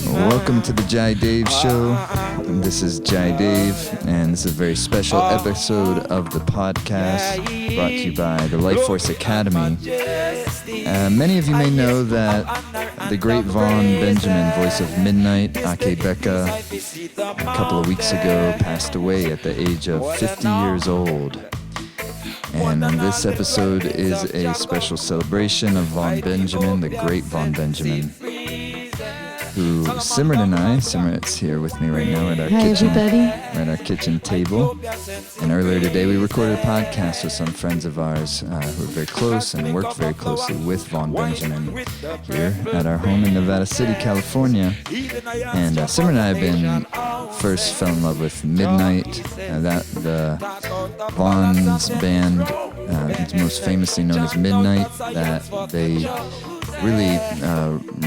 Welcome to the Jai Dave Show. This is Jai Dave, and this is a very special episode of the podcast brought to you by the Life Force Academy. Many of you may know that the great Vaughn Benjamin, voice of Midnite, Akae Beka, a couple of weeks ago passed away at the age of 50 years old. And this episode is a special celebration of Vaughn Benjamin, the great Vaughn Benjamin, who Simrit and Simrit's here with me right now at our kitchen table. And earlier today we recorded a podcast with some friends of ours who are very close and worked very closely with Vaughn Benjamin here at our home in Nevada City, California. And Simrit and I have been first fell in love with Midnite, the Vaughn's band, most famously known as Midnite, that they really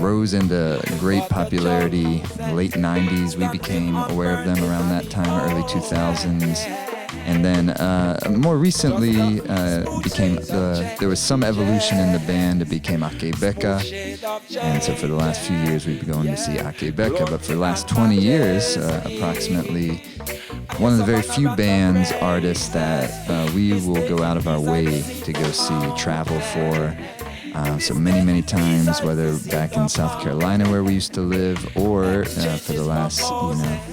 rose into great popularity in the late 90s. We became aware of them around that time, early 2000s. And then more recently, there was some evolution in the band. It became Akae Beka. And so for the last few years, we've been going to see Akae Beka. But for the last 20 years, approximately, one of the very few bands, artists that we will go out of our way to go see, travel for. So many times, whether back in South Carolina where we used to live, or for the last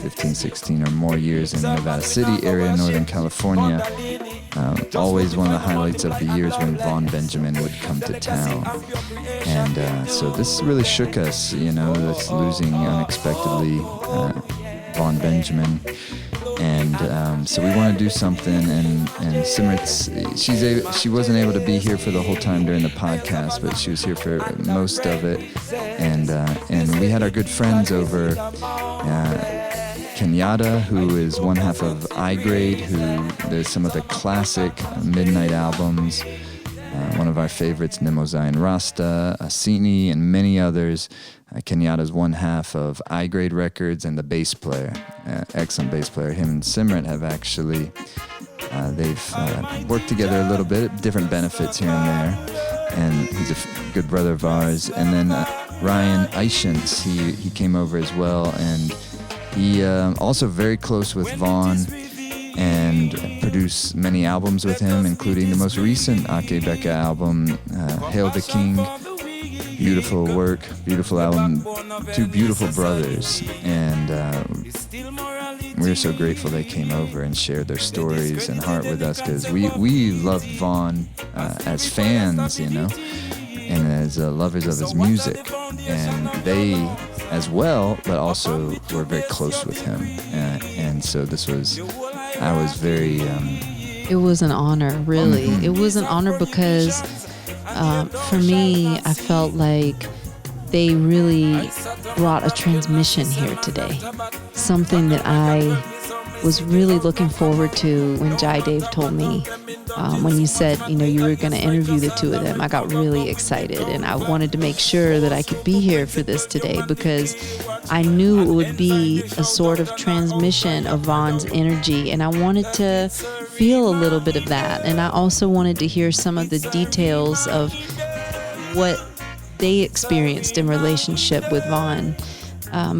15, 16 or more years in the Nevada City area, Northern California. Always one of the highlights of the years when Vaughn Benjamin would come to town. And so this really shook us, this losing unexpectedly Vaughn Benjamin. And so we want to do something, and Simrit's, she wasn't able to be here for the whole time during the podcast, but she was here for most of it, and we had our good friends over, Kenyatta, who is one half of I-Grade, who there's some of the classic Midnite albums, one of our favorites, Nemo Zion Rasta, Asini, and many others. Kenyatta's one half of I-Grade Records, and the bass player, excellent bass player. Him and Simrit have actually, they've worked together a little bit, different benefits here and there, and he's a good brother of ours. And then Ryan Ishence, he came over as well, and he also very close with Vaughn, and produced many albums with him, including the most recent Akae Beka album, Hail the King. Beautiful work, beautiful album, two beautiful brothers, and we're so grateful they came over and shared their stories and heart with us, because we loved Vaughn as fans, and as lovers of his music, and they as well, but also were very close with him, and so I was very... it was an honor, really. Mm-hmm. It was an honor because... for me, I felt like they really brought a transmission here today. Something that I was really looking forward to when Jai Dave told me, when you said, you were going to interview the two of them. I got really excited, and I wanted to make sure that I could be here for this today, because I knew it would be a sort of transmission of Vaughn's energy, and I wanted to feel a little bit of that. And I also wanted to hear some of the details of what they experienced in relationship with Vaughn,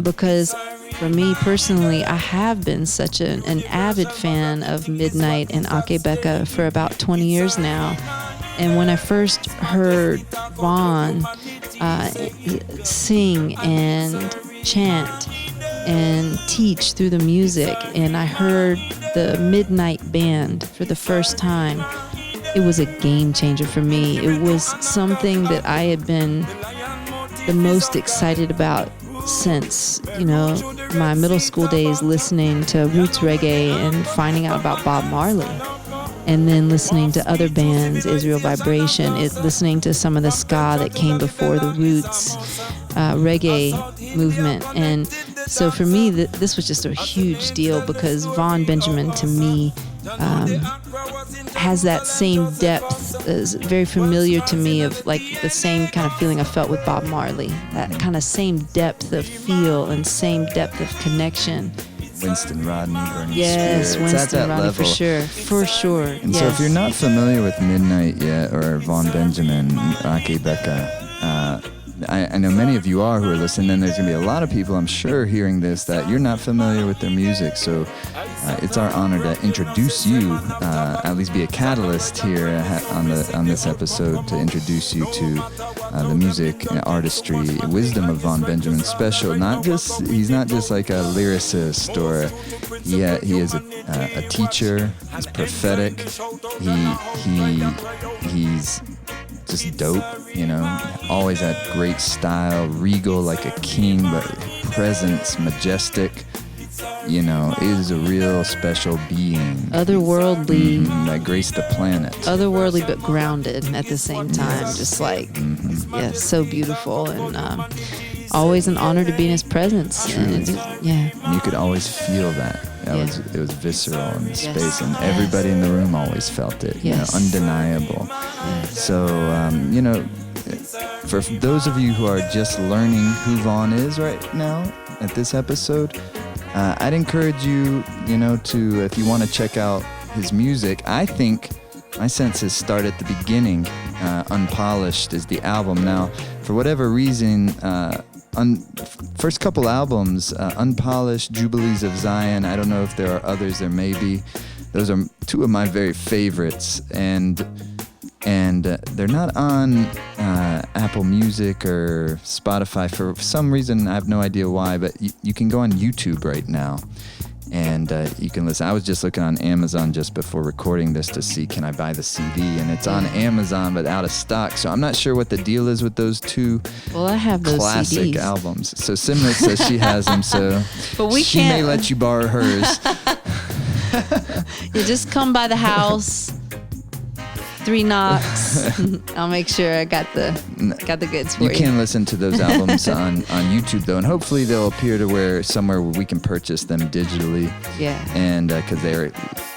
because for me personally, I have been such an avid fan of Midnite and Akae Beka for about 20 years now. And when I first heard Vaughn sing and chant and teach through the music, and I heard the Midnite band for the first time, it was a game changer for me. It was something that I had been the most excited about since, my middle school days, listening to roots reggae and finding out about Bob Marley, and then listening to other bands, Israel Vibration, listening to some of the ska that came before the roots reggae movement. And so for me, this was just a huge deal, because Vaughn Benjamin, to me, has that same depth, is very familiar to me, of like the same kind of feeling I felt with Bob Marley, that kind of same depth of feel and same depth of connection Winston Rodney, Burning Yes, Spear. It's Winston at that Rodney, level. for sure. And yes. so if you're not familiar with Midnite yet, or Vaughn Benjamin, Akae Beka, I know many of you are who are listening, and there's going to be a lot of people, I'm sure, hearing this that you're not familiar with their music. So it's our honor to introduce you, at least be a catalyst here on this episode to introduce you to the music and artistry, wisdom of Vaughn Benjamin. Special, he's not just like a lyricist, or he is a teacher. He's prophetic. He's just dope, always had great style, regal like a king, but presence, majestic, is a real special being. Otherworldly. That graced the planet. Otherworldly but grounded at the same time. Yes. Just like, so beautiful, and always an honor to be in his presence. Truly. And you could always feel that. It was visceral in the space, and everybody in the room always felt it. Undeniable. Yes. So, for those of you who are just learning who Vaughn is right now at this episode, I'd encourage you, to, if you want to check out his music, I think my senses start at the beginning. Unpolished is the album. Now, for whatever reason, first couple albums, Unpolished, Jubilees of Zion, I don't know if there are others, there may be. Those are two of my very favorites, and they're not on Apple Music or Spotify for some reason. I have no idea why, but you can go on YouTube right now, and you can listen. I was just looking on Amazon just before recording this to see, can I buy the CD, and it's on Amazon but out of stock, so I'm not sure what the deal is with those two I have those classic CDs. albums. So Simrit says she has them, so But she may let you borrow hers. You just come by the house, 3 knocks. I'll make sure I got the goods for you. You can listen to those albums on YouTube, though, and hopefully they'll appear to somewhere where we can purchase them digitally. Yeah. And because they're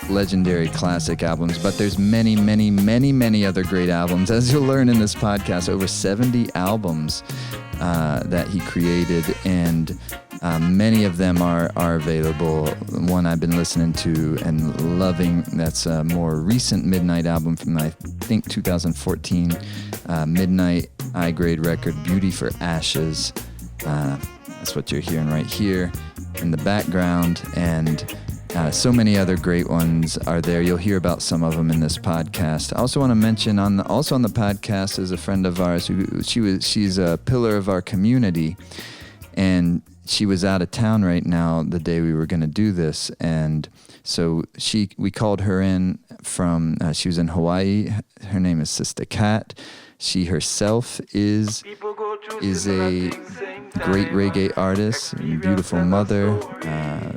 legendary classic albums, but there's many, many, many, many other great albums, as you'll learn in this podcast. Over 70 albums that he created, and many of them are available. One I've been listening to and loving, that's a more recent Midnite album from, I think, 2014. Midnite, I-grade record, Beauty for Ashes. That's what you're hearing right here in the background. And so many other great ones are there. You'll hear about some of them in this podcast. I also want to mention also on the podcast is a friend of ours she's a pillar of our community, and she was out of town right now the day we were going to do this, and so we called her in from, she was in Hawaii. Her name is Sista Kat. She herself is a great reggae artist, beautiful mother,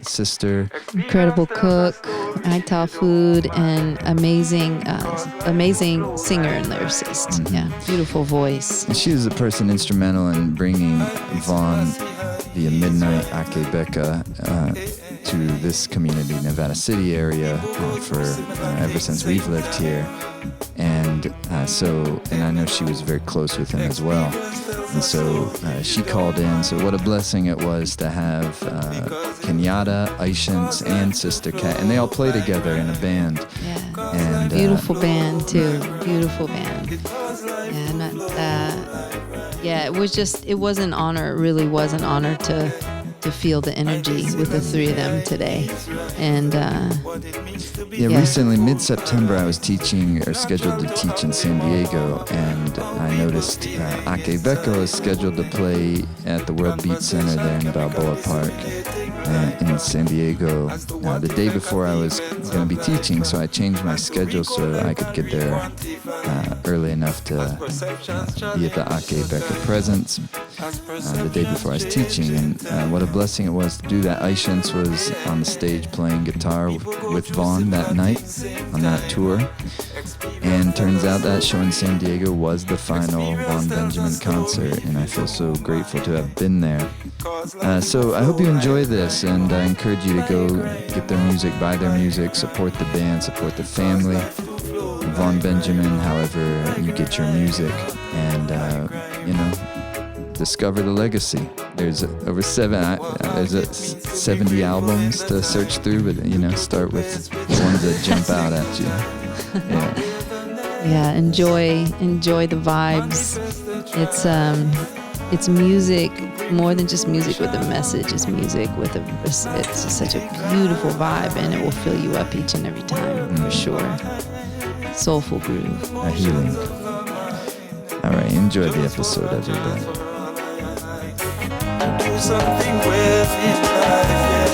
sister. Incredible cook, Ital food, and amazing singer and lyricist. Mm-hmm. Yeah, beautiful voice. And she was a person instrumental in bringing Vaughn via Midnite, Akae Beka, to this community, Nevada City area, for ever since we've lived here. And and I know she was very close with him as well. And so she called in. So what a blessing it was to have Kenyatta, Ishence, and Sista Kat. And they all play together in a band. Yeah. And beautiful band, too. Beautiful band. Yeah, it was an honor. It really was an honor to feel the energy with the three of them today. And recently, mid-September, I was teaching, or scheduled to teach in San Diego, and I noticed Akae Beka was scheduled to play at the World Beat Center there in Balboa Park in San Diego the day before I was going to be teaching, so I changed my schedule so I could get there early enough to be at the Akae Beka presence the day before I was teaching. And what a blessing it was to do that. Ishence was on the stage playing guitar with Vaughn that night on that tour, and turns out that show in San Diego was the final Vaughn Benjamin concert, and I feel so grateful to have been there. So I hope you enjoy this, and I encourage you to go get their music, buy their music, support the band, support the family, Vaughn Benjamin, however you get your music. And discover the legacy. There's over 70 albums to search through, but start with the ones that jump out at you. Yeah, enjoy the vibes. It's music more than just music with a message. It's music with it's such a beautiful vibe, and it will fill you up each and every time for sure. Soulful groove. A healing. All right, enjoy the episode, everybody. Do something with in life, yes.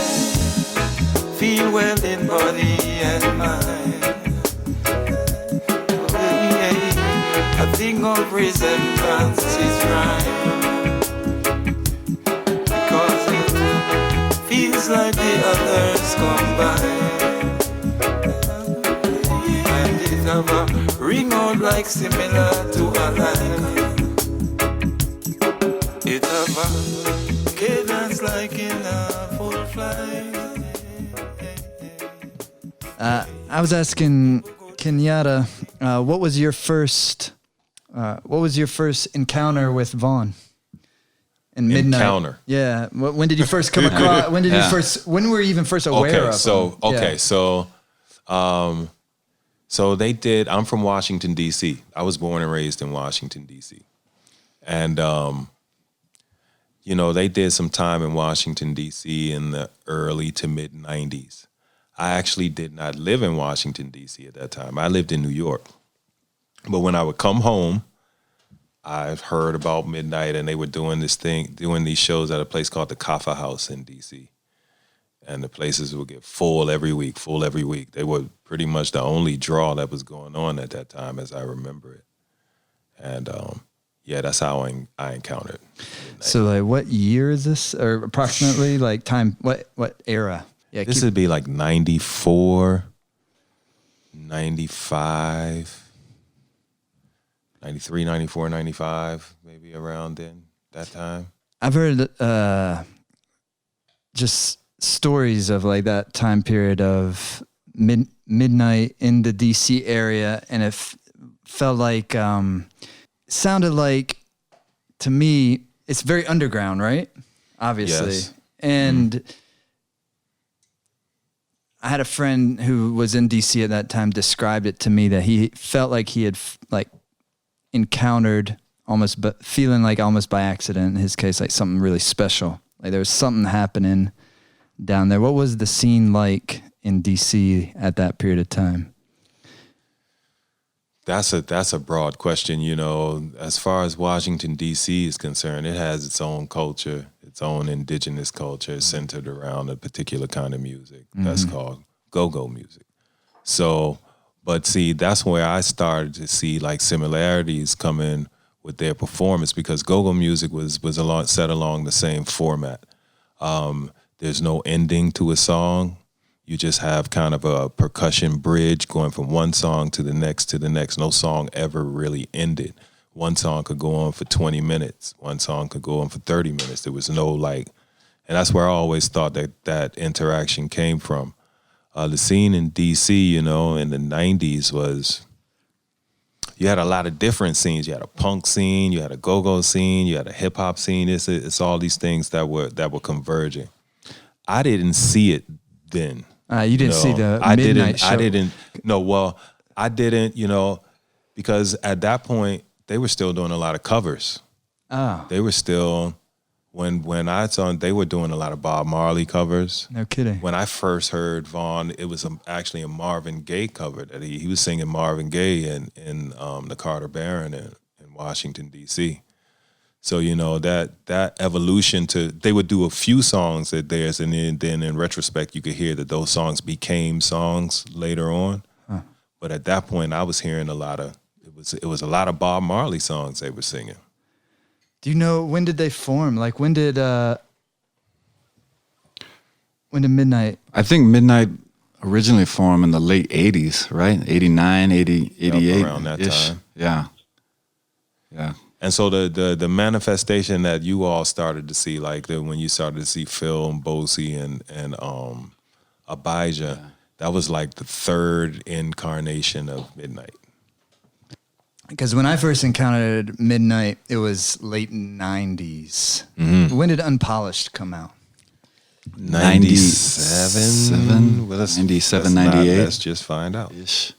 Feel well in body and mind. A thing of resemblance is right, because it feels like the others combine, and it have a ring out like similar to a line. It have a cadence like in a full flight. I was asking Kenyatta, what was your first encounter with Vaughn in Midnite? Encounter. Yeah. When did you first come across? When were you even first aware of him? So they did. I'm from Washington D.C. I was born and raised in Washington D.C. And they did some time in Washington D.C. in the early to mid '90s. I actually did not live in Washington D.C. at that time. I lived in New York. But when I would come home, I've heard about Midnite, and they were doing these shows at a place called the Kaffa House in D.C. And the places would get full every week. They were pretty much the only draw that was going on at that time, as I remember it. And that's how I encountered Midnite. So, like, what year is this, or approximately, like time? What era? Yeah, this would be like 94, 95. 93, 94, 95, maybe around then, that time. I've heard just stories of like that time period of Midnite in the DC area, and it felt like, sounded like, to me, it's very underground, right? Obviously. Yes. And I had a friend who was in DC at that time described it to me that he felt like he had encountered almost, but feeling like almost by accident, in his case, like something really special. Like there was something happening down there. What was the scene like in DC at that period of time? That's a broad question. As far as Washington D.C. is concerned, it has its own culture, its own indigenous culture centered around a particular kind of music that's called go-go music. So, but see, that's where I started to see like similarities come in with their performance, because go-go music was set along the same format. There's no ending to a song. You just have kind of a percussion bridge going from one song to the next. No song ever really ended. One song could go on for 20 minutes. One song could go on for 30 minutes. There was no and that's where I always thought that interaction came from. The scene in DC, in the 90s was, you had a lot of different scenes. You had a punk scene, you had a go-go scene, you had a hip-hop scene. It's all these things that were converging. I didn't see it then. You didn't see the Midnite show? I didn't, because at that point, they were still doing a lot of covers. Oh. They were still, when I saw them, they were doing a lot of Bob Marley covers. No kidding. When I first heard Vaughn, it was actually a Marvin Gaye cover that he was singing Marvin Gaye in the Carter Barron in Washington, D.C. So, that evolution they would do a few songs at theirs, and then in retrospect, you could hear that those songs became songs later on. Huh. But at that point, I was hearing it was a lot of Bob Marley songs they were singing. Do you know, when did they form? Like, when did Midnite? I think Midnite originally formed in the late 80s, right? 89, 80, 88. Around that time. Yeah. And so the manifestation that you all started to see, like when you started to see Phil and Bosey and Abijah, that was like the third incarnation of Midnite. Because when I first encountered Midnite, it was late 90s. When did Unpolished come out? 97? Well, 97, 98. Let's just find out. Ish.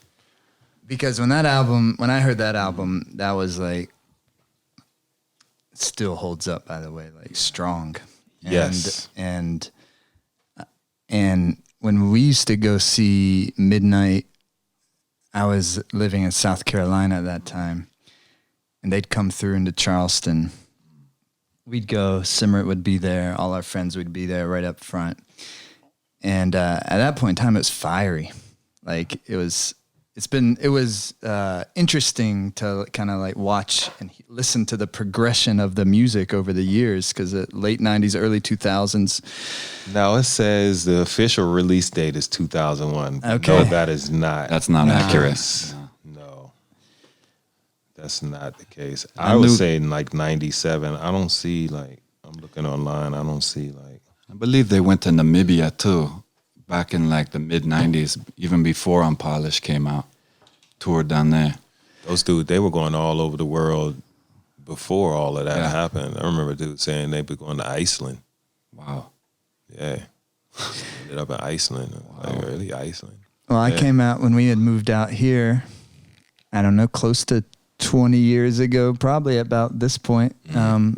Because when I heard that album, that was like, it still holds up, by the way, like strong. Yes. And when we used to go see Midnite, I was living in South Carolina at that time, and they'd come through into Charleston. We'd go, Simrit would be there, all our friends would be there right up front. And at that point in time, it was fiery. Like it was interesting to kind of like watch and listen to the progression of the music over the years, because the late 90s, early 2000s. Now it says the official release date is 2001. Okay. No, that is not. That's not accurate. No, that's not the case. I would say in like 97. I don't see like, I'm looking online. I don't see like. I believe they went to Namibia too, back in like the mid 90s, even before Unpolished came out. Toured down there. Those dudes, they were going all over the world before all of that happened. I remember dudes saying they were going to Iceland. Wow. Yeah. Ended up in Iceland. Wow. Like, really, Iceland? Well, I came out when we had moved out here, I don't know, close to 20 years ago, probably about this point.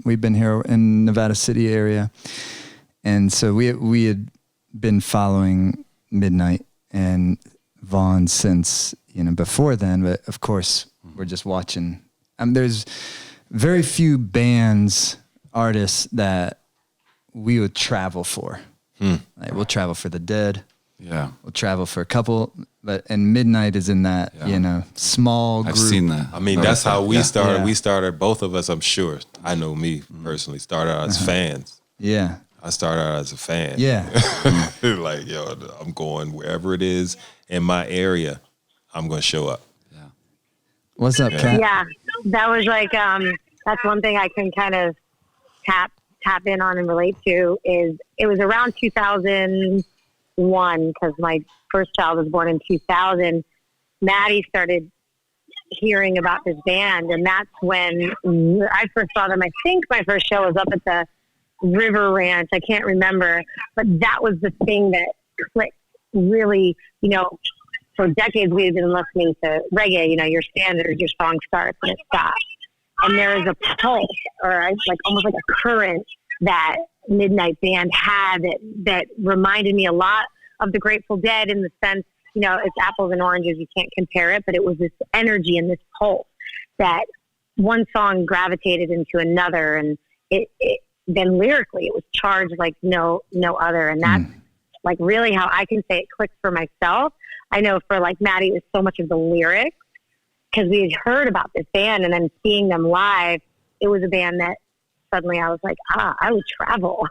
We've been here in Nevada City area. And so we had been following Midnite and Vaughn since, before then, but of course we're just watching. There's very few bands, artists that we would travel for. Like, we'll travel for the Dead. Yeah. We'll travel for a couple, and Midnite is in that, small group. I've seen that. I mean, that's how we started. Yeah. We started, both of us, I'm sure. I know me personally, started out as fans. Yeah. I started out as a fan. Yeah. Like, I'm going wherever it is in my area, I'm going to show up. Yeah. What's up, Kat? Yeah, that was like, that's one thing I can kind of tap in on and relate to is it was around 2001, because my first child was born in 2000. Maddie started hearing about this band, and that's when I first saw them. I think my first show was up at the River Ranch. I can't remember, but that was the thing that clicked really, for decades we had been listening to reggae, your standard, your song starts and it stops. And there is a pulse, or like almost like a current that Midnite band had that reminded me a lot of the Grateful Dead, in the sense, it's apples and oranges, you can't compare it, but it was this energy and this pulse that one song gravitated into another, and it then lyrically it was charged like no other. And that's like really how I can say it clicked for myself. I know for like Maddie, it was so much of the lyrics, because we had heard about this band, and then seeing them live, it was a band that suddenly I was like, I would travel.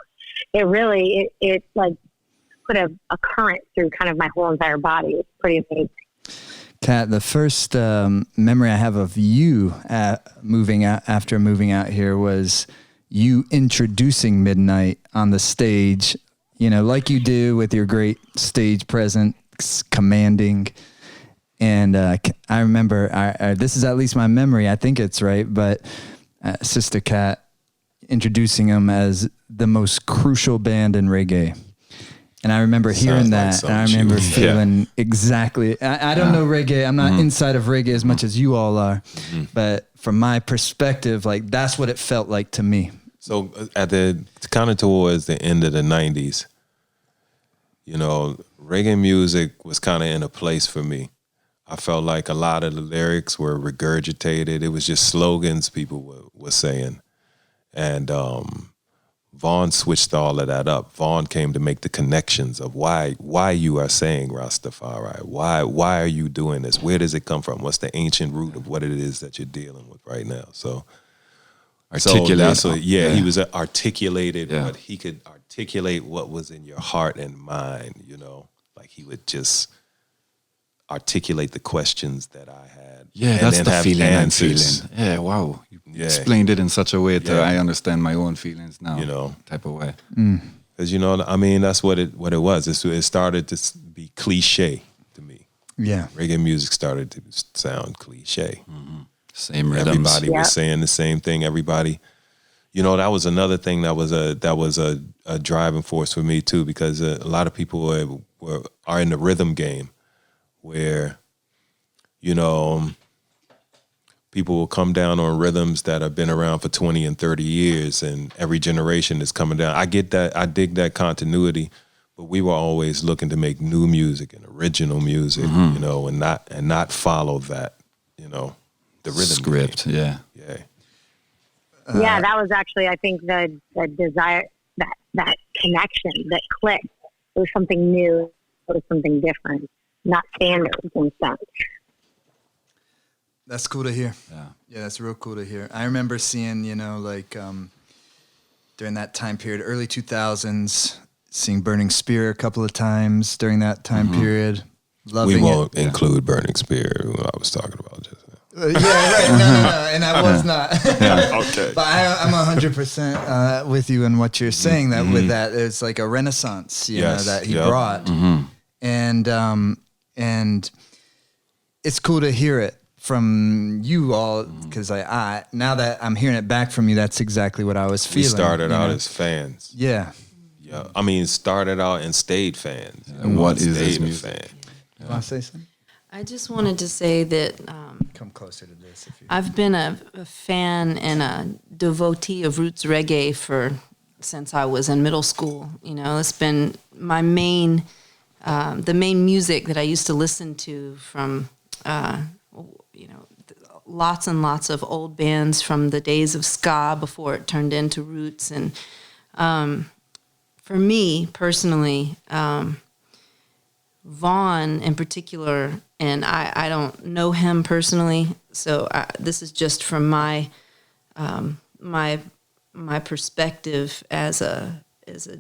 It really, it like put a current through kind of my whole entire body. It's pretty amazing. Kat, the first memory I have of you moving out here was you introducing Midnite on the stage, like you do with your great stage presence, commanding. And I remember, this is at least my memory, I think it's right, but Sista Kat introducing them as the most crucial band in reggae. And I remember hearing that, and I remember feeling exactly, I don't know reggae, I'm not inside of reggae as much as you all are, but from my perspective, like that's what it felt like to me. So at the kind of towards the end of the 90s, reggae music was kind of in a place for me. I felt like a lot of the lyrics were regurgitated. It was just slogans people were saying. And Vaughn switched all of that up. Vaughn came to make the connections of why you are saying Rastafari. Why are you doing this? Where does it come from? What's the ancient root of what it is that you're dealing with right now? So he was articulated, but he could articulate what was in your heart and mind, like he would just articulate the questions that I had. Yeah, and that's then the have feeling answers. I'm feeling. Yeah, wow. You explained it in such a way that I understand my own feelings now, type of way. Because, that's what it was. It started to be cliche to me. Yeah. Reggae music started to sound cliche. Same rhythms. Everybody was saying the same thing. Everybody, that was another thing that was a driving force for me too, because a lot of people are in the rhythm game, where people will come down on rhythms that have been around for 20 and 30 years, and every generation is coming down. I get that. I dig that continuity, but we were always looking to make new music and original music, and not follow that, the rhythm script. game. Yeah. Yeah, that was actually, I think, the desire, that connection, that click. It was something new. It was something different, not standards and such. That's cool to hear. Yeah, that's real cool to hear. I remember seeing, during that time period, early 2000s, seeing Burning Spear a couple of times during that time period. Loving we won't it. include Burning Spear, what I was talking about just now. Yeah, right. No. And I was not. Okay. But I'm 100% with you in what you're saying, that with that, it's like a renaissance, that he brought. And it's cool to hear it from you all, because I now that I'm hearing it back from you, that's exactly what I was feeling. We started out as fans. Yeah. Yeah. I mean, started out and stayed fans. And what is this music? You want to say something? I just wanted to say that Come closer to this. If you I've been a fan and a devotee of roots reggae since I was in middle school. It's been my main, the main music that I used to listen to from, lots and lots of old bands from the days of ska before it turned into roots. And for me personally, Vaughn in particular, and I don't know him personally, so this is just from my perspective as a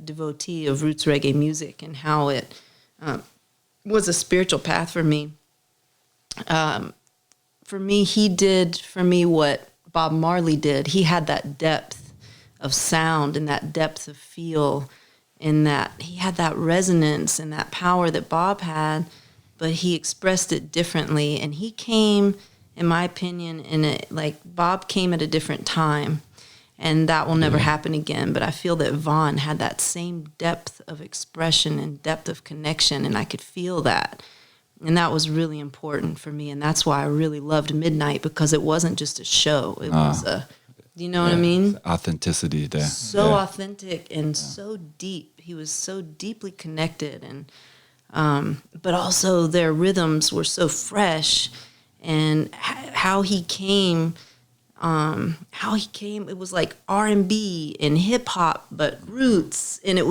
devotee of roots reggae music, and how it was a spiritual path for me. For me, he did for me what Bob Marley did. He had that depth of sound and that depth of feel, in that he had that resonance and that power that Bob had, but he expressed it differently. And he came, in my opinion, Bob came at a different time, and that will never happen again. But I feel that Vaughn had that same depth of expression and depth of connection, and I could feel that. And that was really important for me, and that's why I really loved Midnite, because it wasn't just a show. It was you know what I mean? Authenticity there. So authentic and so deep. He was so deeply connected, and but also their rhythms were so fresh, and how he came, it was like R&B and hip hop, but roots, and it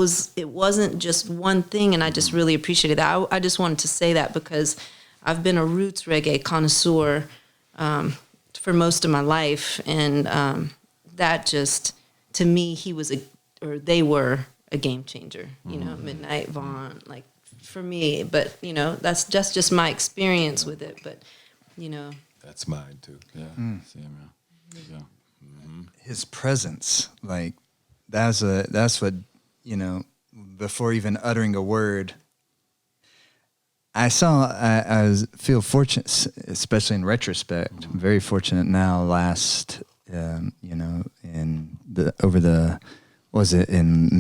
wasn't just one thing, and I just really appreciated that. I just wanted to say that because I've been a roots reggae connoisseur for most of my life, and that just, to me, they were a game changer. Midnite, Vaughn, for me, but that's just my experience with it. But That's mine too. Yeah. Same, yeah. his presence, that's what, before even uttering a word, I feel fortunate, especially in retrospect. I'm very fortunate now. In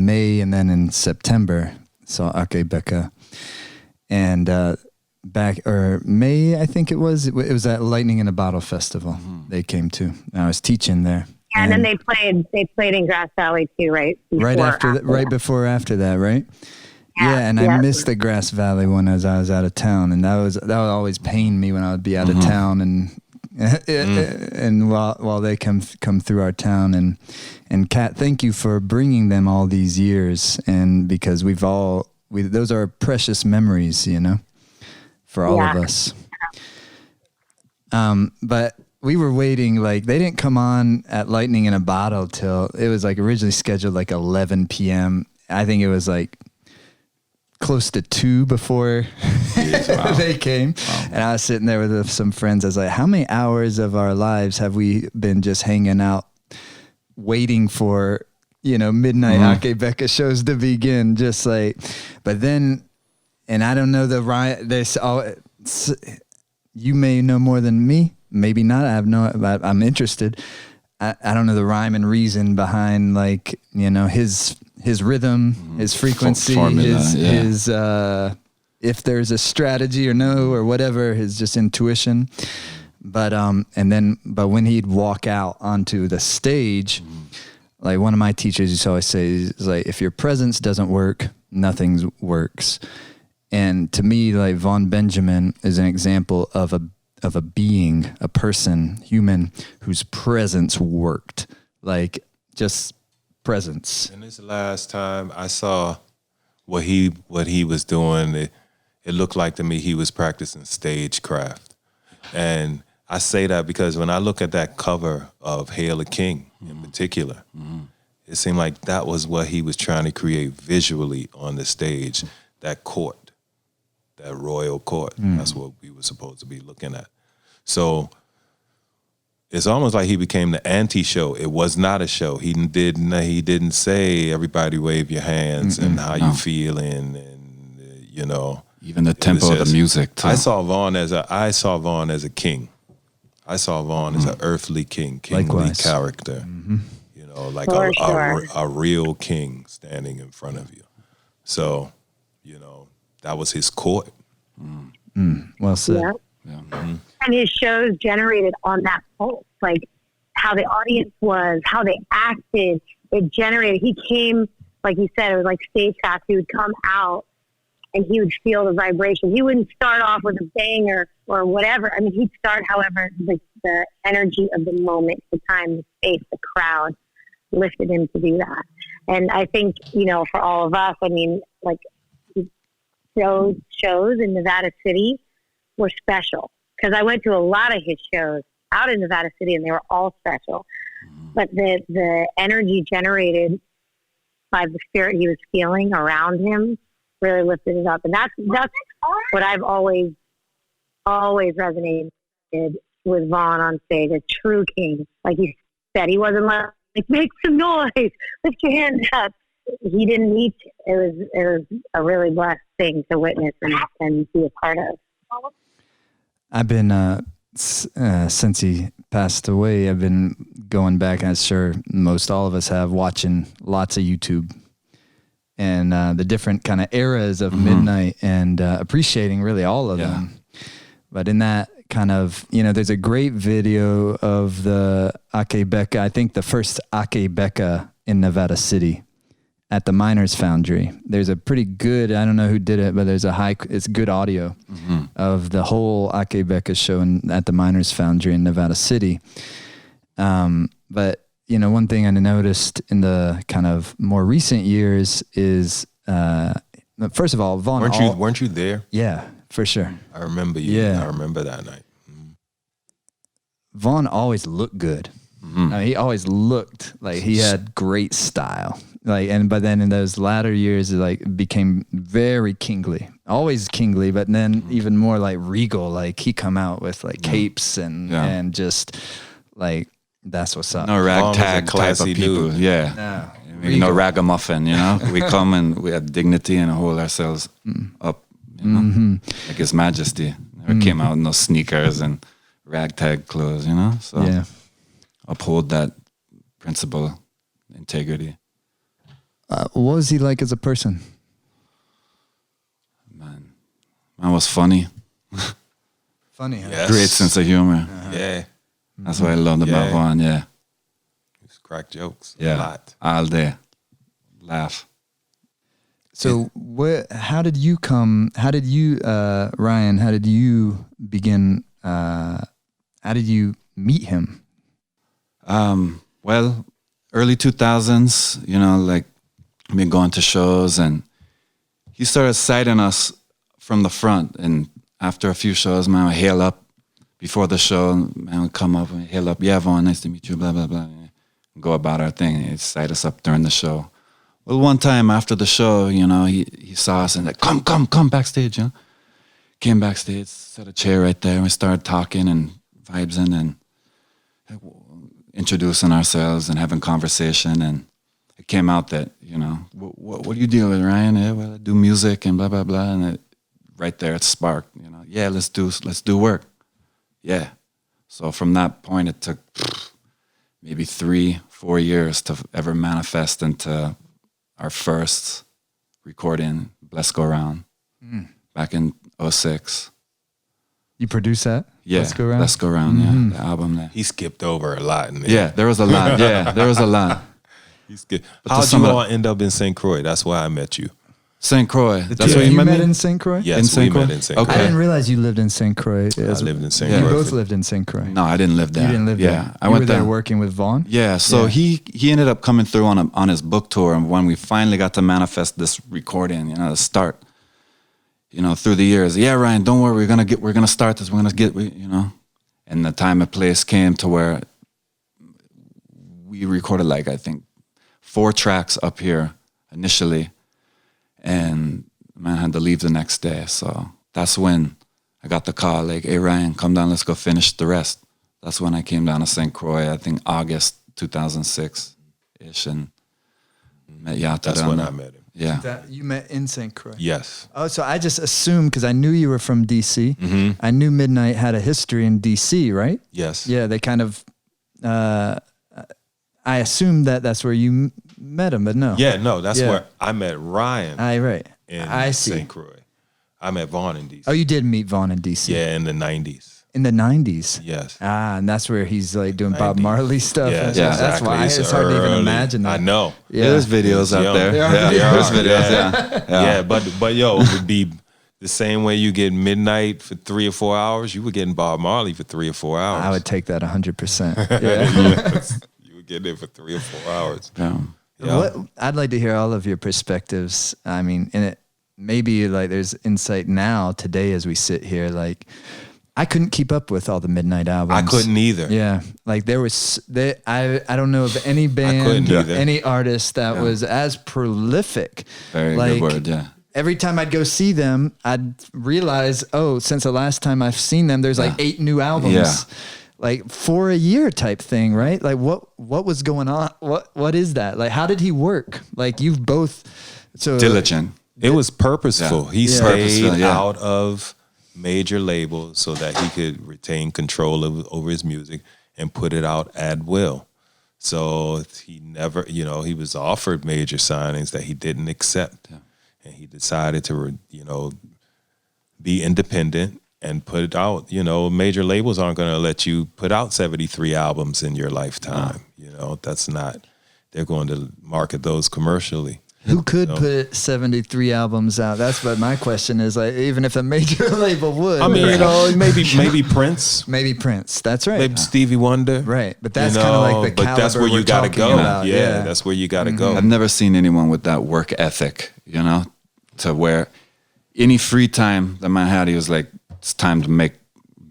May and then in September, saw Akae Beka, and May, I think it was at Lightning in a Bottle Festival. They came to, and I was teaching there. Yeah, and then they played in Grass Valley too, right? Right before after that, right? Yeah, and I missed the Grass Valley one as I was out of town, and that would always pain me when I would be out of town, and while they come through our town, and Kat, thank you for bringing them all these years, and because those are precious memories, for all of us. But we were waiting, they didn't come on at Lightning in a Bottle till it was originally scheduled 11 p.m. I think it was close to 2 before they came. Wow. And I was sitting there with some friends. I was like, how many hours of our lives have we been just hanging out waiting for, Midnite Akae Beka shows to begin? But then, and I don't know you may know more than me, maybe not. I'm interested. I don't know the rhyme and reason behind, like, you know, his rhythm, his frequency, formula, his if there's a strategy or no or whatever, his just intuition. But but when he'd walk out onto the stage, like one of my teachers used to always say, is like, if your presence doesn't work, nothing works. And to me, like, Vaughn Benjamin is an example of a being, a person, human, whose presence worked. Like, just presence. And this last time I saw what he was doing, it looked like to me he was practicing stagecraft. And I say that because when I look at that cover of Hail a King in particular, it seemed like that was what he was trying to create visually on the stage, that court, that royal court. That's what we were supposed to be looking at. So it's almost like he became the anti-show. It was not a show. He didn't say, everybody wave your hands and how you feeling, and you know. Even the tempo of the music too. I saw Vaughn as a king. I saw Vaughn as an earthly king, kingly Likewise. character. You know, like a real king standing in front of you. So, you know, that was his court. Well said. Yeah. Yeah. And his shows generated on that pulse, like how the audience was, how they acted. It generated. He came, like you said, it was like stagecraft. He would come out and he would feel the vibration. He wouldn't start off with a banger or whatever. I mean, he'd start, however, the energy of the moment, the time, the space, the crowd lifted him to do that. And I think, you know, for all of us, I mean, like, those shows in Nevada City were special, because I went to a lot of his shows out in Nevada City and they were all special. But the energy generated by the spirit he was feeling around him really lifted it up. And that's what I've always resonated with Vaughn on stage, a true king. Like you said, he wasn't like, make some noise, lift your hands up. He didn't need to. It was a really blessed thing to witness and be a part of. I've been, since he passed away, I've been going back, as sure most all of us have, watching lots of YouTube and the different kind of eras of Midnite, and appreciating really all of them. But in that kind of, you know, there's a great video of the Akae Beka, I think the first Akae Beka in Nevada City at the Miners Foundry. There's a pretty good, I don't know who did it, but there's it's good audio of the whole Akae Beka show at the Miners Foundry in Nevada City. But, you know, one thing I noticed in the kind of more recent years is, first of all, Vaughn... Weren't you there? Yeah, for sure. I remember you. Yeah. I remember that night. Vaughn always looked good. He always looked like he had great style. But then in those latter years, it like became very kingly, always kingly, but then even more like regal. Like he come out with like capes and just like, that's what's up. No ragtag type of people. Dude. Yeah. No ragamuffin, you know. We come and we have dignity and hold ourselves up, you know, like His Majesty. Never came out in no sneakers and ragtag clothes, you know. So uphold that principle, integrity. What was he like as a person? Man was funny. Funny, huh? Yes. Great sense of humor. Yeah. That's what I loved about Vaughn. Yeah. Just crack jokes Yeah. a lot. All day. Laugh. So Ryan, how did you begin, how did you meet him? Well, early 2000s, you know, like, been going to shows, and he started sighting us from the front. And after a few shows, man would hail up before the show. Man would come up and hail up. Yeah, Vaughn, nice to meet you, blah, blah, blah. And go about our thing. He'd sight us up during the show. Well, one time after the show, you know, he saw us and like, come backstage, you know. Came backstage, set a chair right there, and we started talking and vibing and introducing ourselves and having conversation. And it came out that, you know, what do you deal with, Ryan? Yeah, well, I do music and blah, blah, blah. And right there, it sparked, you know. Yeah, let's do work. Yeah. So from that point, it took maybe 3-4 years to ever manifest into our first recording, Let's Go Round, back in 2006. You produce that? Yeah, Let's Go Round. Let's Go Round. Yeah, the album there. He skipped over a lot in there. Yeah, there was a lot. Yeah, there was a lot. He skipped. But How'd some you of all end up in St. Croix? That's why I met you. St. Croix. That's Yeah, where you met met me? in St. Croix? Yes, In St. we Croix? met in St. Okay. I Croix. didn't realize you lived in St. Croix. I lived in St. Yeah. You Croix. both lived in St. Croix. No, I didn't live there. You didn't live yeah, there. I You went were there there working with Vaughn? Yeah, so Yeah. he ended up coming through on his book tour, and when we finally got to manifest this recording, the start, through the years. Yeah, Ryan, don't worry, we're gonna start this. We're gonna get, and the time and place came to where we recorded I think 4 tracks up here initially, and man had to leave the next day. So that's when I got the call, hey Ryan, come down, let's go finish the rest. That's when I came down to St. Croix, I think August 2006-ish, and met Yatta. That's down when there. I met him. Yeah. You met in St. Croix? Yes. Oh, so I just assumed, because I knew you were from D.C., I knew Midnite had a history in D.C., right? Yes. Yeah, they kind of, I assumed that's where you met him, but no. Yeah, no, that's Yeah. where I met Ryan Right. in I see. St. Croix. I met Vaughn in D.C. Oh, you did meet Vaughn in D.C.? Yeah, in the 90s. In the 90s? Yes. And that's where he's doing Bob 90s. Marley stuff. Yeah, That's exactly. why it's hard to even early. imagine that. I know. Yeah. There's videos out young. there. There are Yeah, videos. there's videos, yeah. Yeah, but yo, it would be the same way you get Midnite for 3 or 4 hours, you were getting Bob Marley for 3 or 4 hours. I would take that 100%. Yeah. You would get it for 3 or 4 hours. Yeah. Yeah. I'd like to hear all of your perspectives. I mean, in it, maybe there's insight now today as we sit here. I couldn't keep up with all the Midnite albums. I couldn't either. Yeah, I don't know of any band, couldn't either. any artist that was as prolific. Very good word, yeah. Every time I'd go see them, I'd realize, since the last time I've seen them, there's 8 new albums. Yeah. For a year type thing, right? What was going on? What is that? How did he work? You've both Diligent. It was purposeful. Yeah. He Yeah. stayed Purposeful, yeah. out of major labels so that he could retain control over his music and put it out at will. So he never, he was offered major signings that he didn't accept. Yeah. And he decided to, be independent and put it out. Major labels aren't going to let you put out 73 albums in your lifetime. That's not, they're going to market those commercially. Who could put 73 albums out? That's what my question is. Even if a major label would. I mean, maybe Prince, maybe Prince. That's right. maybe Stevie Wonder. Right. But that's kind of like the but caliber that's where you we're gotta talking go. about. Yeah, that's where you gotta go. I've never seen anyone with that work ethic, to where any free time that man had, he was like, it's time to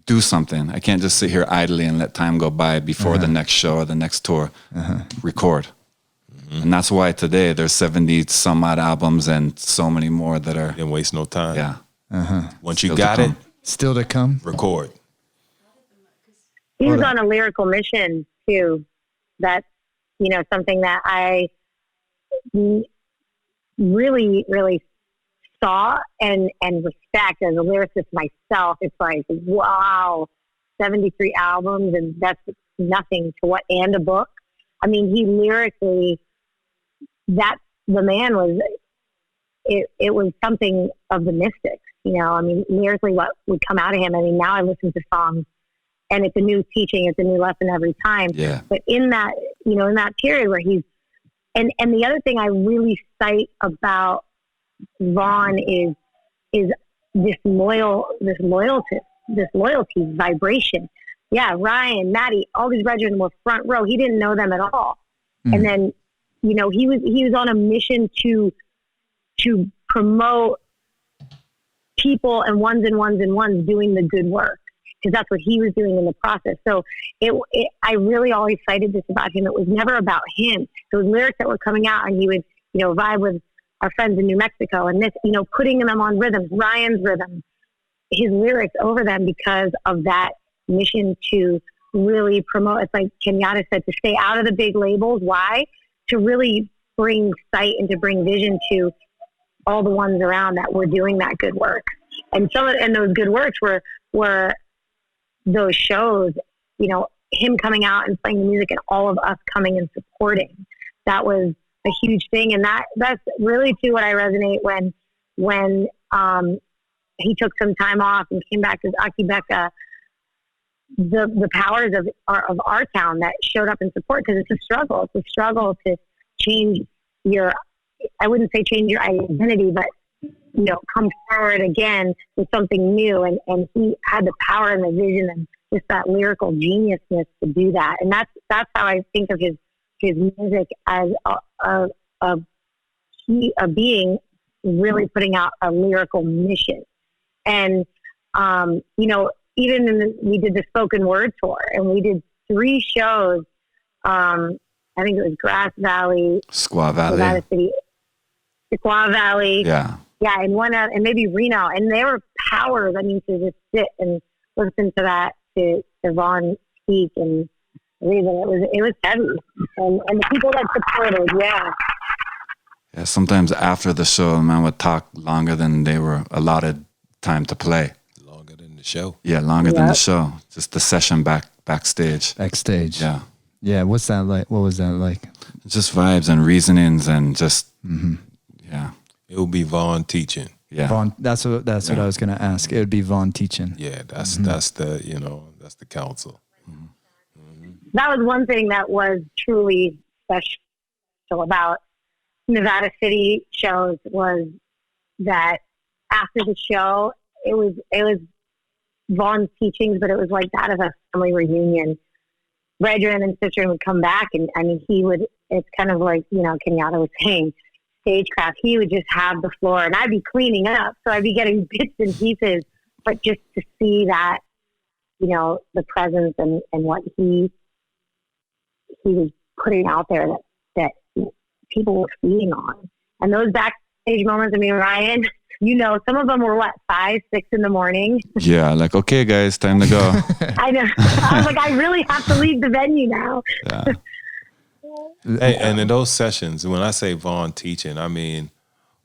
do something. I can't just sit here idly and let time go by before the next show or the next tour. Record. And that's why today there's 70 some odd albums and so many more that are, Didn't waste no time. yeah. Once you Still to got it, come. Still to come. record. He was on a lyrical mission too. That's, something that I really, really saw and respect as a lyricist myself. It's wow, 73 albums, and that's nothing to what, and a book. I mean, he lyrically, the man was, it was something of the mystics, I mean, lyrically what would come out of him. I mean, now I listen to songs and it's a new teaching, it's a new lesson every time. Yeah. But in that, in that period where he's, and the other thing I really cite about Vaughn is this loyalty vibration. Yeah, Ryan, Maddie, all these brethren were front row. He didn't know them at all. And then, he was on a mission to promote people and ones doing the good work, because that's what he was doing in the process. So I really always cited this about him. It was never about him. Those lyrics that were coming out, and he would, vibe with our friends in New Mexico, and this, putting them on rhythms, Ryan's rhythms, his lyrics over them, because of that mission to really promote. It's like Kenyatta said, to stay out of the big labels. Why? To really bring sight and to bring vision to all the ones around that were doing that good work. And those good works were those shows him coming out and playing the music and all of us coming and supporting. That was a huge thing. And that's really too what I resonate when he took some time off and came back as Akae Beka, the powers of our town that showed up in support, because it's a struggle. It's a struggle to change I wouldn't say change your identity, but come forward again with something new. And he had the power and the vision and just that lyrical geniusness to do that. And that's how I think of his music as a being really putting out a lyrical mission. And, even we did the spoken word tour, and we did 3 shows. I think it was Grass Valley, Squaw Valley, Nevada City, Squaw Valley. Yeah. Yeah. And and maybe Reno. And they were powers. I mean, to just sit and listen to that, to Vaughn speak and read it. It was heavy. And the people that supported, yeah. Yeah, sometimes after the show, man would talk longer than they were allotted time to play. Longer than the show. Yeah, longer than the show. Just the session backstage. Backstage. Yeah. Yeah. What's that like? What was that like? Just vibes and reasonings and just, yeah. It will be Vaughn teaching. Yeah. Vaughn, that's what I was going to ask. It would be Vaughn teaching. Yeah, that's the counsel. That was one thing that was truly special about Nevada City shows, was that after the show, it was Vaughn's teachings, but it was like that of a family reunion. Brethren and sister would come back, and I mean, it's kind of like, Kenyatta was saying, stagecraft. He would just have the floor, and I'd be cleaning up, so I'd be getting bits and pieces, but just to see that, the presence and what he was putting out there that people were feeding on. And those backstage moments, I mean, Ryan, some of them were 5, 6 in the morning. Yeah, like, okay, guys, time to go. I know. I was like, I really have to leave the venue now. Yeah. Hey, and in those sessions, when I say Vaughn teaching, I mean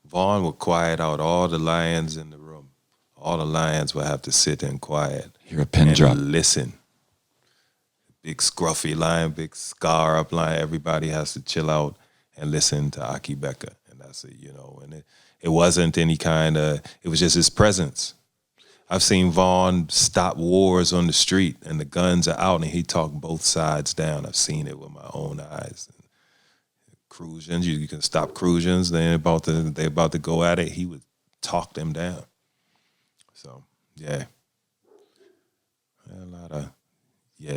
Vaughn would quiet out all the lions in the room. All the lions would have to sit in quiet. Hear a pin and drop. Listen. Big scruffy lion, big scar up lion. Everybody has to chill out and listen to Akae Beka. And that's it, and it wasn't any kind of, it was just his presence. I've seen Vaughn stop wars on the street and the guns are out and he talked both sides down. I've seen it with my own eyes. Cruisions, you can stop cruisions. They're about to go at it. He would talk them down. So, yeah.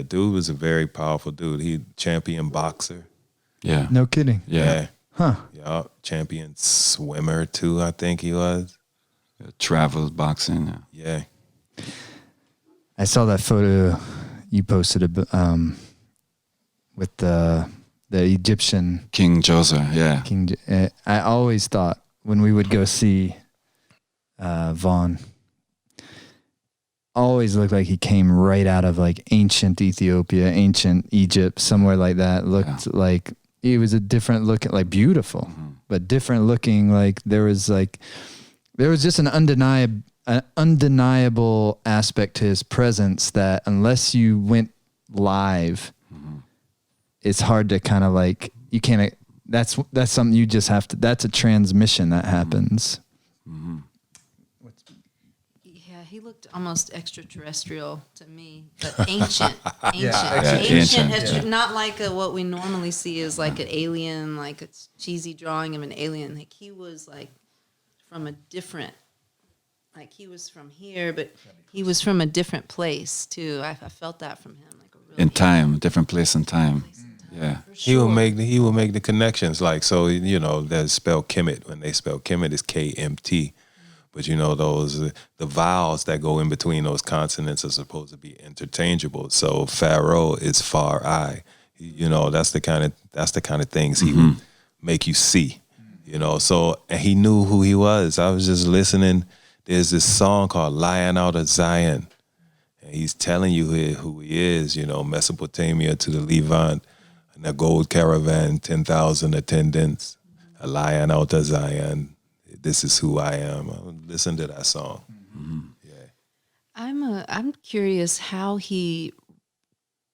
Dude was a very powerful dude. He champion boxer. Yeah. No kidding. Yeah. Huh. Yeah. Champion swimmer too, I think he was. Travel boxing. Yeah. I saw that photo you posted with the Egyptian King Joseph. Yeah. King. I always thought when we would go see Vaughn, always looked like he came right out of like ancient Ethiopia, ancient Egypt, somewhere like that. Looked like he was a different looking, like beautiful, but different looking. Like there was just an undeniable aspect to his presence that unless you went live, it's hard to kind of like, you can't, that's something you just have to, that's a transmission that happens. Yeah, he looked almost extraterrestrial to me, but ancient. Not like what we normally see as like an alien, like a cheesy drawing of an alien. Like he was like from a different, like he was from here, but he was from a different place too. I felt that from him, like a really In time, different place and time. Yeah. Sure. He will make the connections, like, so there's spell Kemet. When they spell Kemet, it's KMT. But those the vowels that go in between those consonants are supposed to be interchangeable. So Pharaoh is far I. That's the kind of things he would make you see. So, and he knew who he was. I was just listening. There's this song called Lion Out of Zion. And he's telling you who he is, Mesopotamia to the Levant, and a gold caravan, 10,000 attendants, a lion out of Zion. This is who I am. Listen to that song. Yeah. I'm curious how he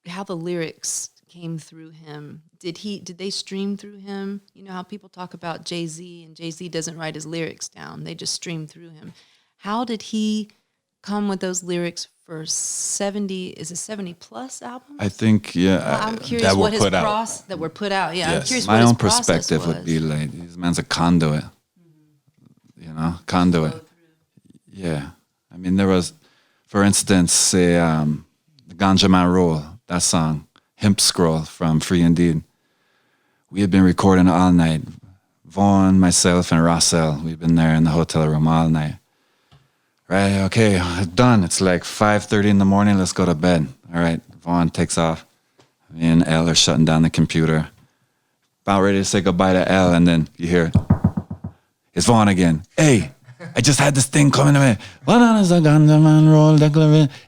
how the lyrics came through him. Did they stream through him? You know how people talk about Jay-Z, and Jay-Z doesn't write his lyrics down. They just stream through him. How did he come with those lyrics for 70 plus albums? I think, I'm curious that were what his put out. process that were put out. Yeah, I'm Yes. curious my what his own process perspective was. would be like, this man's a conduit. You know, conduit. Yeah. I mean, there was, for instance, say, the Ganja Man Roll, that song, Hemp Scroll from Free Indeed. We had been recording all night. Vaughn, myself, and Russell, we've been there in the hotel room all night. Right, okay, done. It's like 5:30 in the morning, let's go to bed. All right, Vaughn takes off. Me and Elle are shutting down the computer. About ready to say goodbye to Elle, and then you hear, it's Vaughn again. Hey, I just had this thing coming to me. What is a Ganja Man Roll?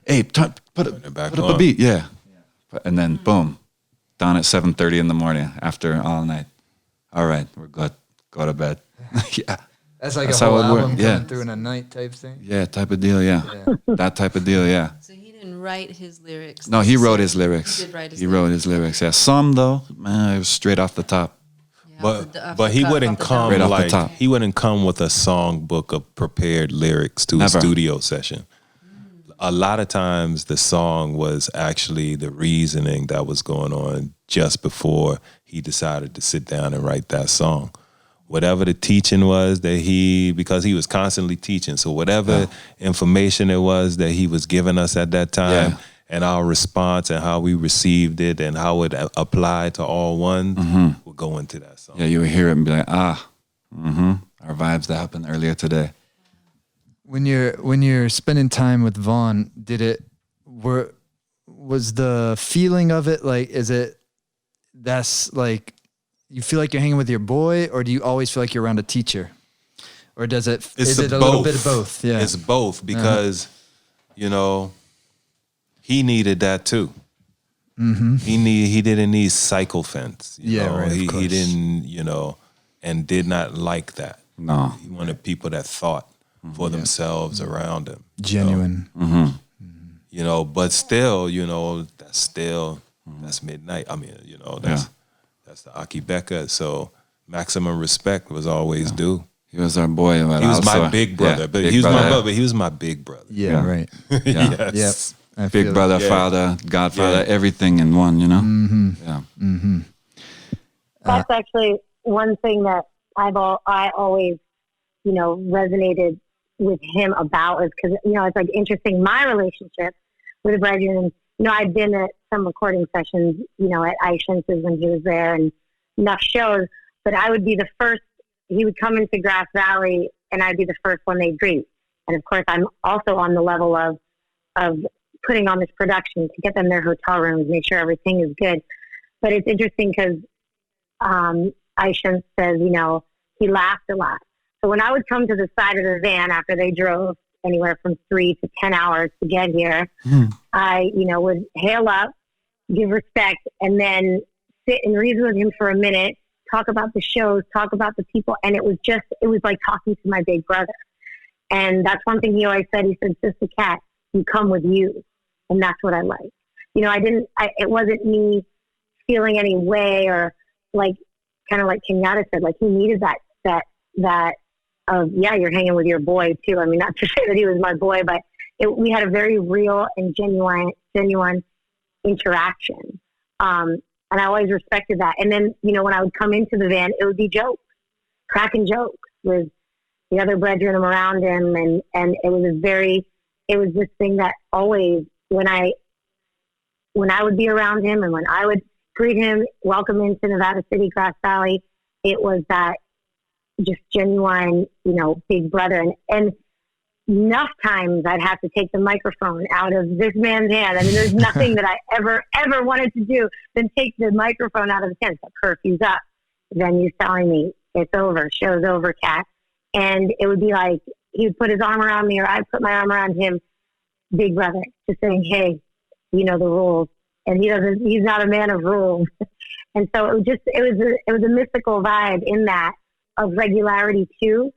Hey, put up a beat, yeah. And then boom, down at 7:30 in the morning after all night. All right, we're good. Go to bed. Yeah. That's like That's a how whole it album worked, yeah. coming through in a night type thing. Yeah, type of deal, yeah. That type of deal, yeah. So he didn't write his lyrics. No, he wrote his lyrics. He did write his He wrote his lyrics, yeah. Some, though, man, it was straight off the top. Yeah, off the But he cuff, wouldn't off the come Right off the like top. he wouldn't come with a songbook of prepared lyrics to Never. a studio session. A lot of times the song was actually the reasoning that was going on just before he decided to sit down and write that song. Whatever the teaching was because he was constantly teaching. So whatever information it was that he was giving us at that time, and our response and how we received it and how it applied to all ones would go into that song. Yeah, you would hear it and be like, our vibes that happened earlier today. When you're spending time with Vaughn, was the feeling of it like, that's like, you feel like you're hanging with your boy, or do you always feel like you're around a teacher? Or is it a little bit of both? Yeah. It's both because, you know, he needed that too. Mm-hmm. He didn't need sycophants. You know? Right, of course. He didn't, you know, and did not like that. No. He wanted people that thought for themselves around him. Genuine. You know, but still, you know, that's Midnite. I mean, you know, that's the Akae Beka. So maximum respect was always due. He was our boy. But He was also, my big brother, but big he was brother. my brother. But he was my big brother. Yeah, right. Yeah. Yes. Yep. I Big feel it. brother, father, godfather, everything in one, you know? Yeah. That's actually one thing that I always, you know, resonated with him about is because, you know, it's like interesting. My relationship with a brethren, you know, I'd been at some recording sessions, you know, at Ishence's when he was there and enough shows, but I would be the first, he would come into Grass Valley and I'd be the first one they'd greet. And of course, I'm also on the level of putting on this production to get them their hotel rooms, make sure everything is good. But it's interesting because Ishence says, you know, he laughed a lot. So when I would come to the side of the van after they drove anywhere from 3 to 10 hours to get here, I, you know, would hail up, give respect, and then sit and reason with him for a minute, talk about the shows, talk about the people. And it was like talking to my big brother. And that's one thing he always said. He said, Sista Kat, you come with you. And that's what I like. You know, it wasn't me feeling any way or like, kind of like Kenyatta said, like he needed that you're hanging with your boy too. I mean, not to say that he was my boy, but we had a very real and genuine interaction. And I always respected that. And then, you know, when I would come into the van, it would be jokes, cracking jokes with the other brethren around him. And it was this thing that always, when I would be around him and when I would greet him, welcome him to Nevada City, Grass Valley, it was that just genuine, you know, big brother. And enough times I'd have to take the microphone out of this man's hand. I mean, there's nothing that I ever wanted to do than take the microphone out of his hand. So curfew's up. Venue's telling me it's over. Show's over, Kat. And it would be like, he would put his arm around me or I'd put my arm around him. Big brother, just saying, hey, you know the rules. And he's not a man of rules. And so it was a mystical vibe in that of regularity too,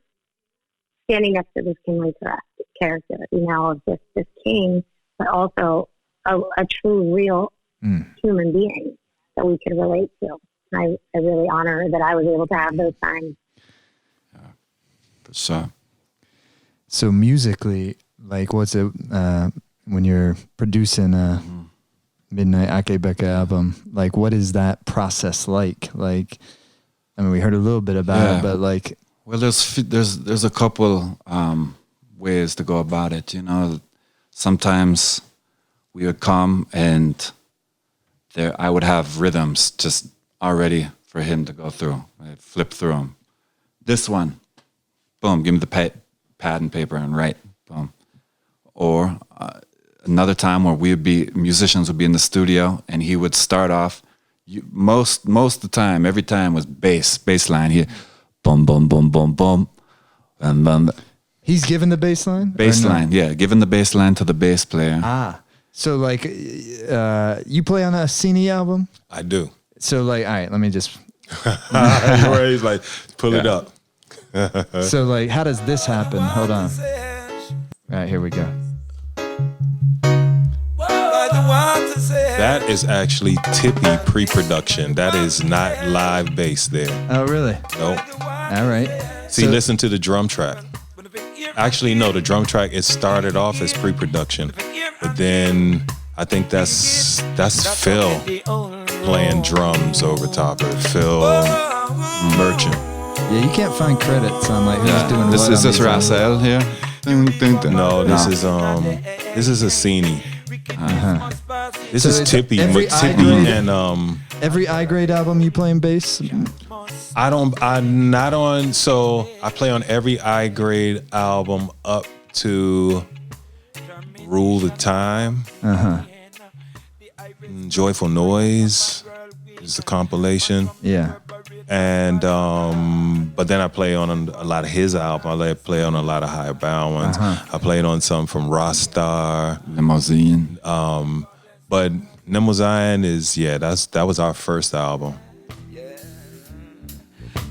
standing next to this kingly character, you know, of this king, but also a true, real human beings that we could relate to. I really honor that I was able to have those times. For sure. So musically, like, what's it when you're producing a Midnite Akae Beka album? Like, what is that process like? Like, I mean, we heard a little bit about it, but like, well, there's a couple ways to go about it. You know, sometimes we would come and I would have rhythms just already for him to go through. I'd flip through them. This one, boom, give me the pad and paper and write, boom. Or another time where musicians would be in the studio and he would start off. Most of the time, every time was bass line here, boom, boom, boom, boom, boom, and then he's given the bass line. Bass line, yeah, giving the bass line to the bass player. So like, you play on a Cine album? I do. So like, all right, let me just. Where he's like, pull it up. So like, how does this happen? Hold on. All right, here we go. That is actually Tippy pre-production. That is not live bass there. Oh, really? Nope. All right. See, listen to the drum track. Actually, no, the drum track, it started off as pre-production. But then I think that's Phil playing drums over top of it. Phil Merchant. Yeah, you can't find credits on like who's doing what. Is this Rasta here? No, this is a Cine. This is Tippy. every Tippy and every I grade album you playing bass? I'm not on. So I play on every I grade album up to Rule the Time. Joyful Noise is the compilation. Yeah. And but then I play on a lot of his album. I play on a lot of higher bound ones. I played on some from Rasta. Limousine. But Limousine is that was our first album.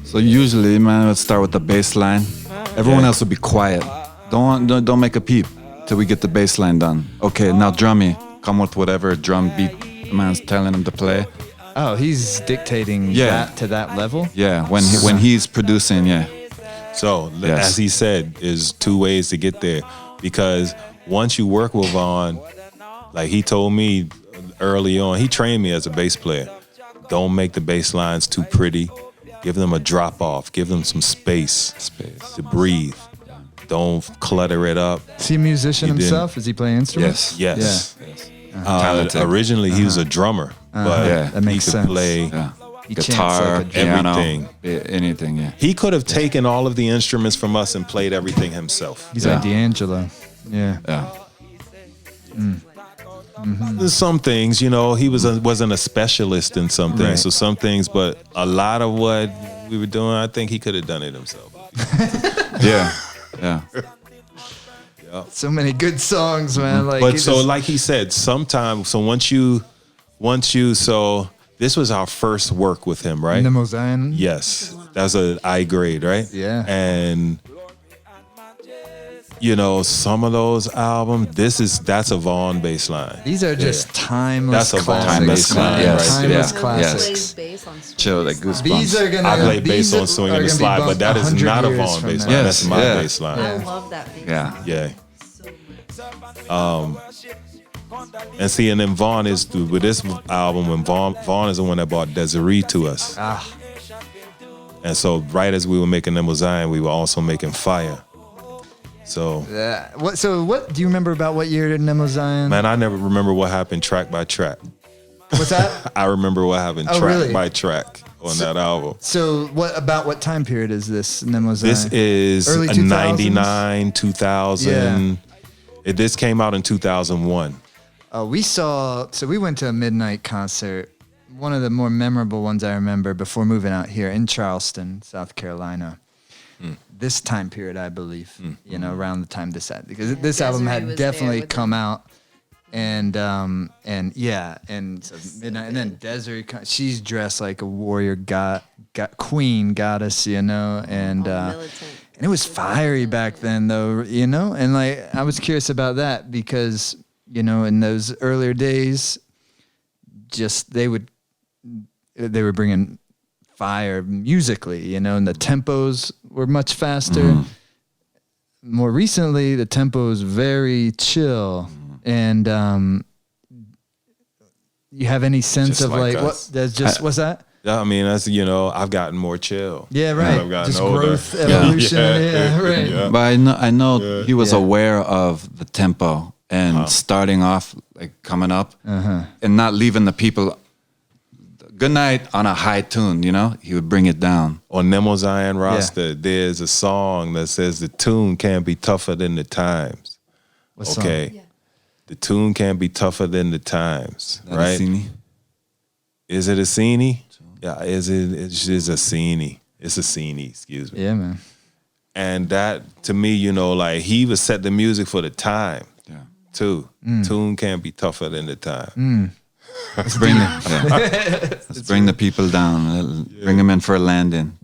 So usually, man, let's start with the bass line. Everyone else will be quiet. Don't make a peep till we get the bass line done. Okay, now drummy, come with whatever drum beat the man's telling him to play. Oh, he's dictating that to that level? Yeah, when he's producing, yeah. So, as he said, is two ways to get there. Because once you work with Vaughn, like he told me early on, he trained me as a bass player. Don't make the bass lines too pretty. Give them a drop off. Give them some space to breathe. Don't clutter it up. Is he a musician himself? Is he playing instruments? Yes. Talented. Originally, he was a drummer, but that makes he could sense. play guitar, like a piano, everything. Anything, yeah. He could have taken all of the instruments from us and played everything himself. He's like D'Angelo. Yeah. There's some things, he wasn't a specialist in some things. Right. So some things, but a lot of what we were doing, I think he could have done it himself. Yeah. So many good songs, man. Like, But so, like he said, sometimes, so so this was our first work with him, right? Limousine. Yes. That's a I grade, right? Yeah. And some of those albums, that's a Vaughn bass line. These are just timeless That's a Vaughn classics. bass line, Yes, right? Timeless yeah. classics. Chill, like goosebumps. These are gonna. I play bass these on Swing and the are gonna be Slide, but bumped that is 100 not a years Vaughn from bass now. line. Yes, That's my yeah. bass line. I love that bass. Yeah. And see, and then Vaughn is with this album, when Vaughn is the one that brought Desiree to us. And so right as we were making Limousine, we were also making Fire. So What do you remember about what year did Limousine? man, I never remember what happened track by track. What's that? I remember what happened track really? by track on that album. So what time period is this Limousine? This is Early a 2000s? 99, 2000. This came out in 2001. We went to a Midnite concert. One of the more memorable ones I remember before moving out here in Charleston, South Carolina. This time period, I believe, around the time because this album Desiree had was definitely there with come out, and so Midnite, and then Desiree, she's dressed like a warrior queen goddess, and Militant. and it was fiery back then, though, and like I was curious about that because in those earlier days, they were bringing fire musically, and the tempos were much faster. More recently, the tempo is very chill, and you have any sense Just of like like us. what? That's just what's that? Yeah, I mean, that's I've gotten more chill. Yeah, right. I've gotten Just older. growth, evolution. Yeah, right. Yeah. But I know he was Yeah. aware of the tempo and starting off, like coming up, and not leaving the people. Good night on a high tune, he would bring it down. On Nemo Zion Rasta, there's a song that says the tune can't be tougher than the times. What song? Okay, the tune can't be tougher than the times, right? Is it a scene? Yeah, it's a scene. It's a scene, excuse me. Yeah, man. And that, to me, like he would set the music for the time, too. Tune can't be tougher than the time. Let's bring the people down. Bring them in for a landing.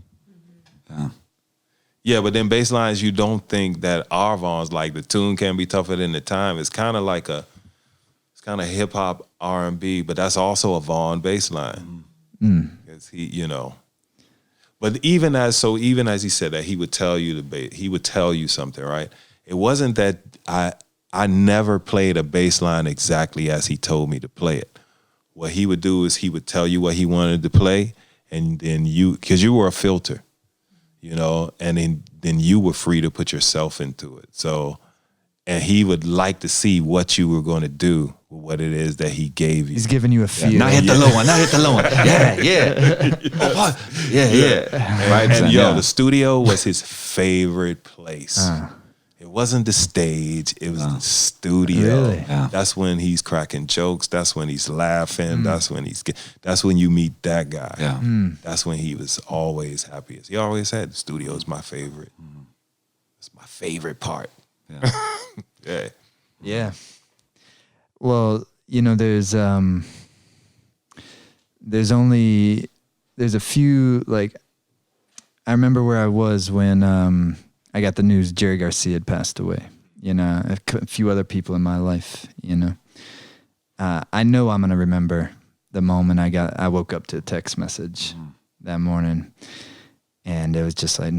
Yeah, but then bass lines, you don't think that our Vaughn's like the tune can't be tougher than the time. It's kind of like it's kind of hip hop R&B, but that's also a Vaughn bass line. Because he, but even as he said that, he would tell you something, right? It wasn't that I never played a bass line exactly as he told me to play it. What he would do is he would tell you what he wanted to play, and then because you were a filter, and then you were free to put yourself into it. So, and he would like to see what you were going to do with what it is that he gave you. He's giving you a feel. Now hit the low one. Now hit the low one. Yeah. Right, and the studio was his favorite place. It wasn't the stage, it was the studio. Really? Yeah. That's when he's cracking jokes, that's when he's laughing, that's when you meet that guy. Yeah. That's when he was always happiest. He always said the studio is my favorite. It's my favorite part. Yeah. Yeah. Yeah. Well, there's a few, like, I remember where I was when I got the news Jerry Garcia had passed away. A few other people in my life, I know I'm going to remember the moment I woke up to a text message that morning, and it was just like,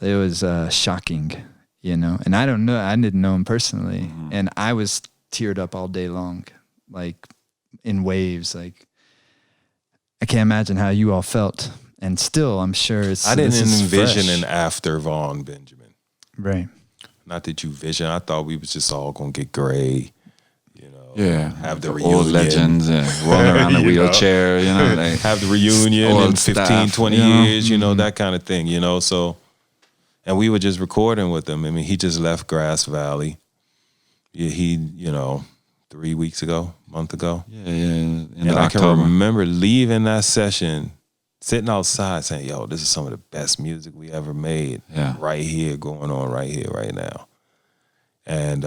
it was shocking, and I didn't know him personally, and I was teared up all day long, like in waves. Like, I can't imagine how you all felt, and still, I'm sure I didn't envision fresh. an after Vaughn Benjamin. Right. Not that you vision. I thought we was just all gonna get gray, have the old reunion. legends, rolling around in a wheelchair, like have the reunion old in 15, staff, 20 years, that kind of thing, so, and we were just recording with him. I mean, he just left Grass Valley. He 3 weeks ago, month ago. In And I October. can remember leaving that session, sitting outside saying, yo, this is some of the best music we ever made. Yeah. Right here, going on right here, right now. And,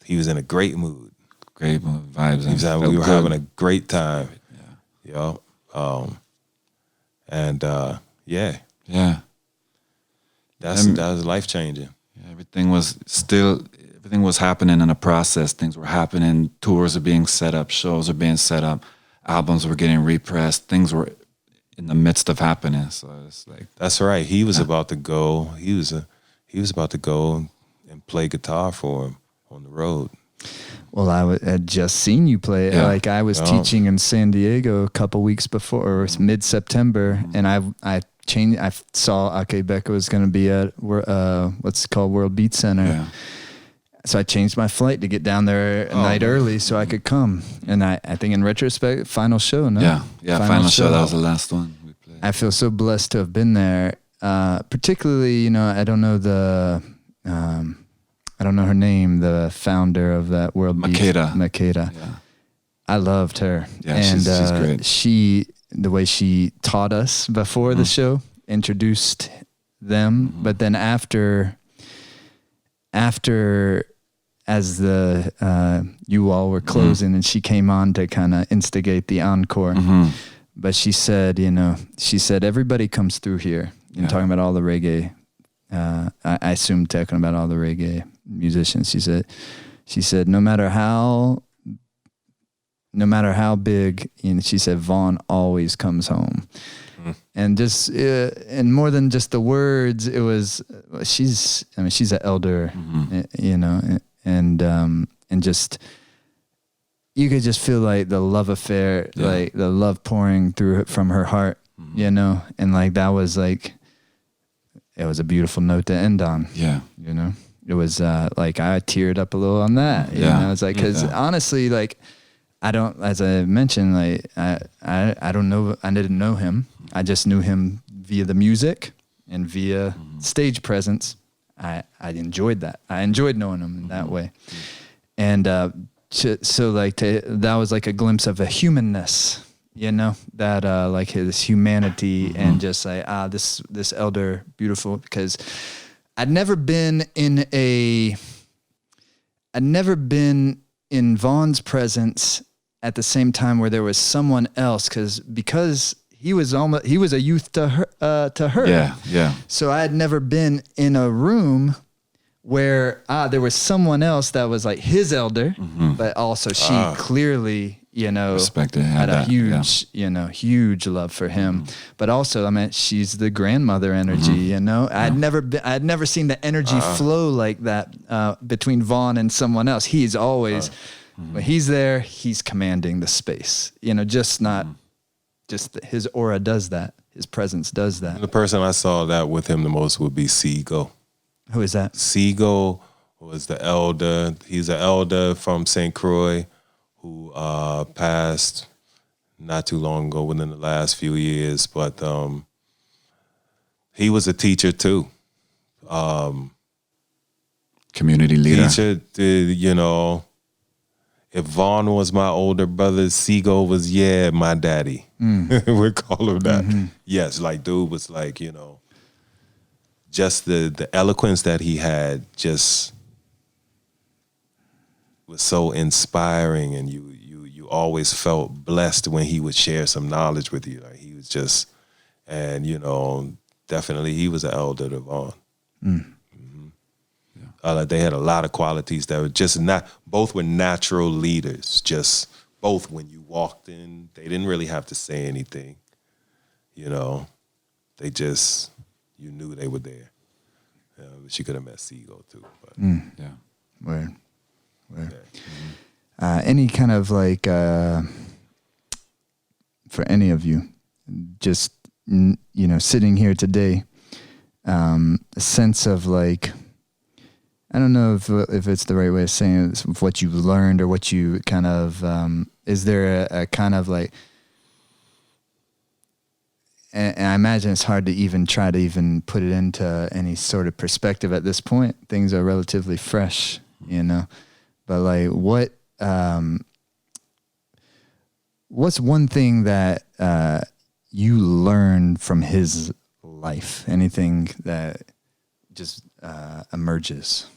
he was in a great mood. Great vibes. We were having a great time. Yeah. Yeah. That was life changing. Yeah, everything was happening in a process. Things were happening. Tours are being set up. Shows are being set up. Albums were getting repressed. Things were in the midst of happening. So it's like, that's right. He was about to go. He was about to go and play guitar for him on the road. Well, I had just seen you play. Yeah. Like, I was teaching in San Diego a couple weeks before, or mid-September, and I saw Akae Beka was going to be at what's called World Beat Center. yeah. So I changed my flight to get down there a night early so I could come. And I think in retrospect, final show, no? Yeah, final show. That was the last one we played. I feel so blessed to have been there. Particularly, I don't know I don't know her name, the founder of that World Beat. Makeda. Yeah. I loved her. Yeah, and she's great. The way she taught us before the show, introduced them, but then after as you all were closing, and she came on to kind of instigate the encore. But she said, everybody comes through here. And talking about all the reggae, I assume talking about all the reggae musicians. She said, no matter how no matter how big, she said, Vaughn always comes home. And just, and more than just the words, it was, she's an elder, and just, you could just feel like the love affair, like the love pouring through from her heart, and like, that was like, it was a beautiful note to end on. Yeah. It was like, I teared up a little on that. It's like, cause honestly, like, I don't, as I mentioned, like, I don't know, I didn't know him. I just knew him via the music and via stage presence. I enjoyed that. I enjoyed knowing him in that way. And that was like a glimpse of a humanness, that like his humanity and just like, this elder, beautiful, because I'd never been in Vaughn's presence at the same time where there was someone else, because he was a youth to her. Yeah. So I had never been in a room where there was someone else that was like his elder, but also she clearly, respected, had a huge, huge love for him. But also, I mean, she's the grandmother energy, I'd never seen the energy flow like that between Vaughn and someone else. He's always, when he's there, he's commanding the space, just his aura does that. His presence does that. The person I saw that with him the most would be Seago. Who is that? Seago was the elder. He's an elder from St. Croix who passed not too long ago, within the last few years. But he was a teacher too. Community leader. Teacher, if Vaughn was my older brother, Seago was, my daddy. We'd call him that. Yes, like dude was like, just the eloquence that he had just was so inspiring, and you always felt blessed when he would share some knowledge with you. Like he was just, and definitely he was an elder to Vaughn. They had a lot of qualities that were just both were natural leaders. Just both, when you walked in, they didn't really have to say anything. They just, you knew they were there. But you could have met Seago too. But Word. Any kind of like, for any of you, just, sitting here today, a sense of like, I don't know if it's the right way of saying it, of what you learned or what you kind of, is there a kind of like, and I imagine it's hard to even try to even put it into any sort of perspective at this point. Things are relatively fresh, but like what's one thing that you learned from his life? Anything that just emerges?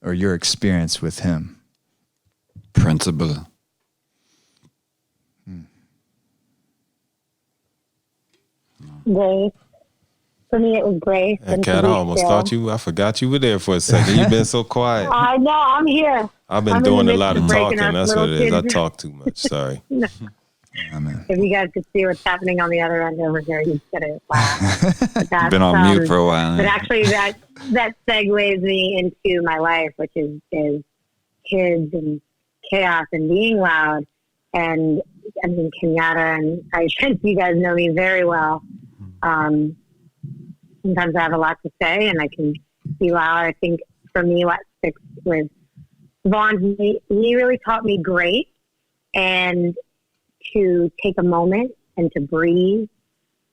Or your experience with him? Principle. Grace. For me, it was grace. And Kat, I almost I forgot you were there for a second. You've been so quiet. I know, I'm here. I've been doing a lot of talking. That's what it is. I talk too much. Sorry. No. If you guys could see what's happening on the other end over here, you'd get it. Wow. Been on mute for a while. But actually, that segues me into my life, which is kids and chaos and being loud. And I mean, Kenyatta and Ishence, you guys know me very well. Sometimes I have a lot to say, and I can be loud. I think for me, what sticks with Vaughn, he really taught me grace and to take a moment and to breathe.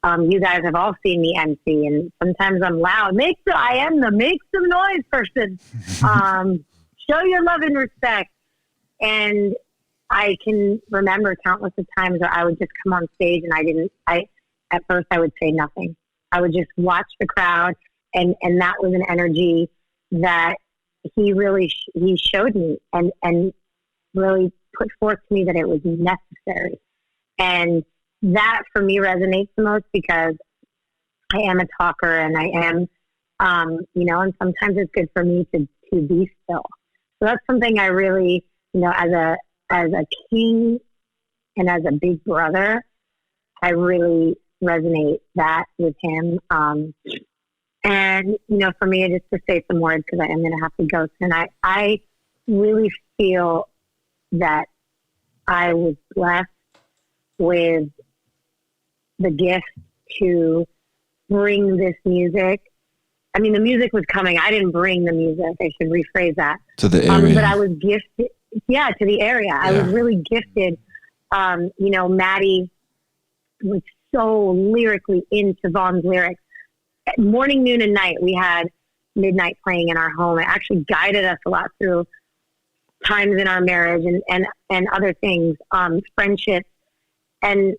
You guys have all seen me MC, and sometimes I'm loud. I am the make some noise person. Show your love and respect. And I can remember countless of times where I would just come on stage and at first I would say nothing. I would just watch the crowd, and that was an energy that he really he showed me and really put forth to me that it was necessary. And that for me resonates the most because I am a talker and I am, and sometimes it's good for me to be still. So that's something I really, as as a king and as a big brother, I really resonate that with him. And, for me, just to say some words, because I am going to have to go tonight, I really feel that I was blessed with the gift to bring this music. I mean, the music was coming. I didn't bring the music. I should rephrase that. To the area. But I was gifted. Yeah, to the area. I was really gifted. Maddie was so lyrically into Vaughn's lyrics. At morning, noon, and night, we had Midnite playing in our home. It actually guided us a lot through times in our marriage and other things, friendships. And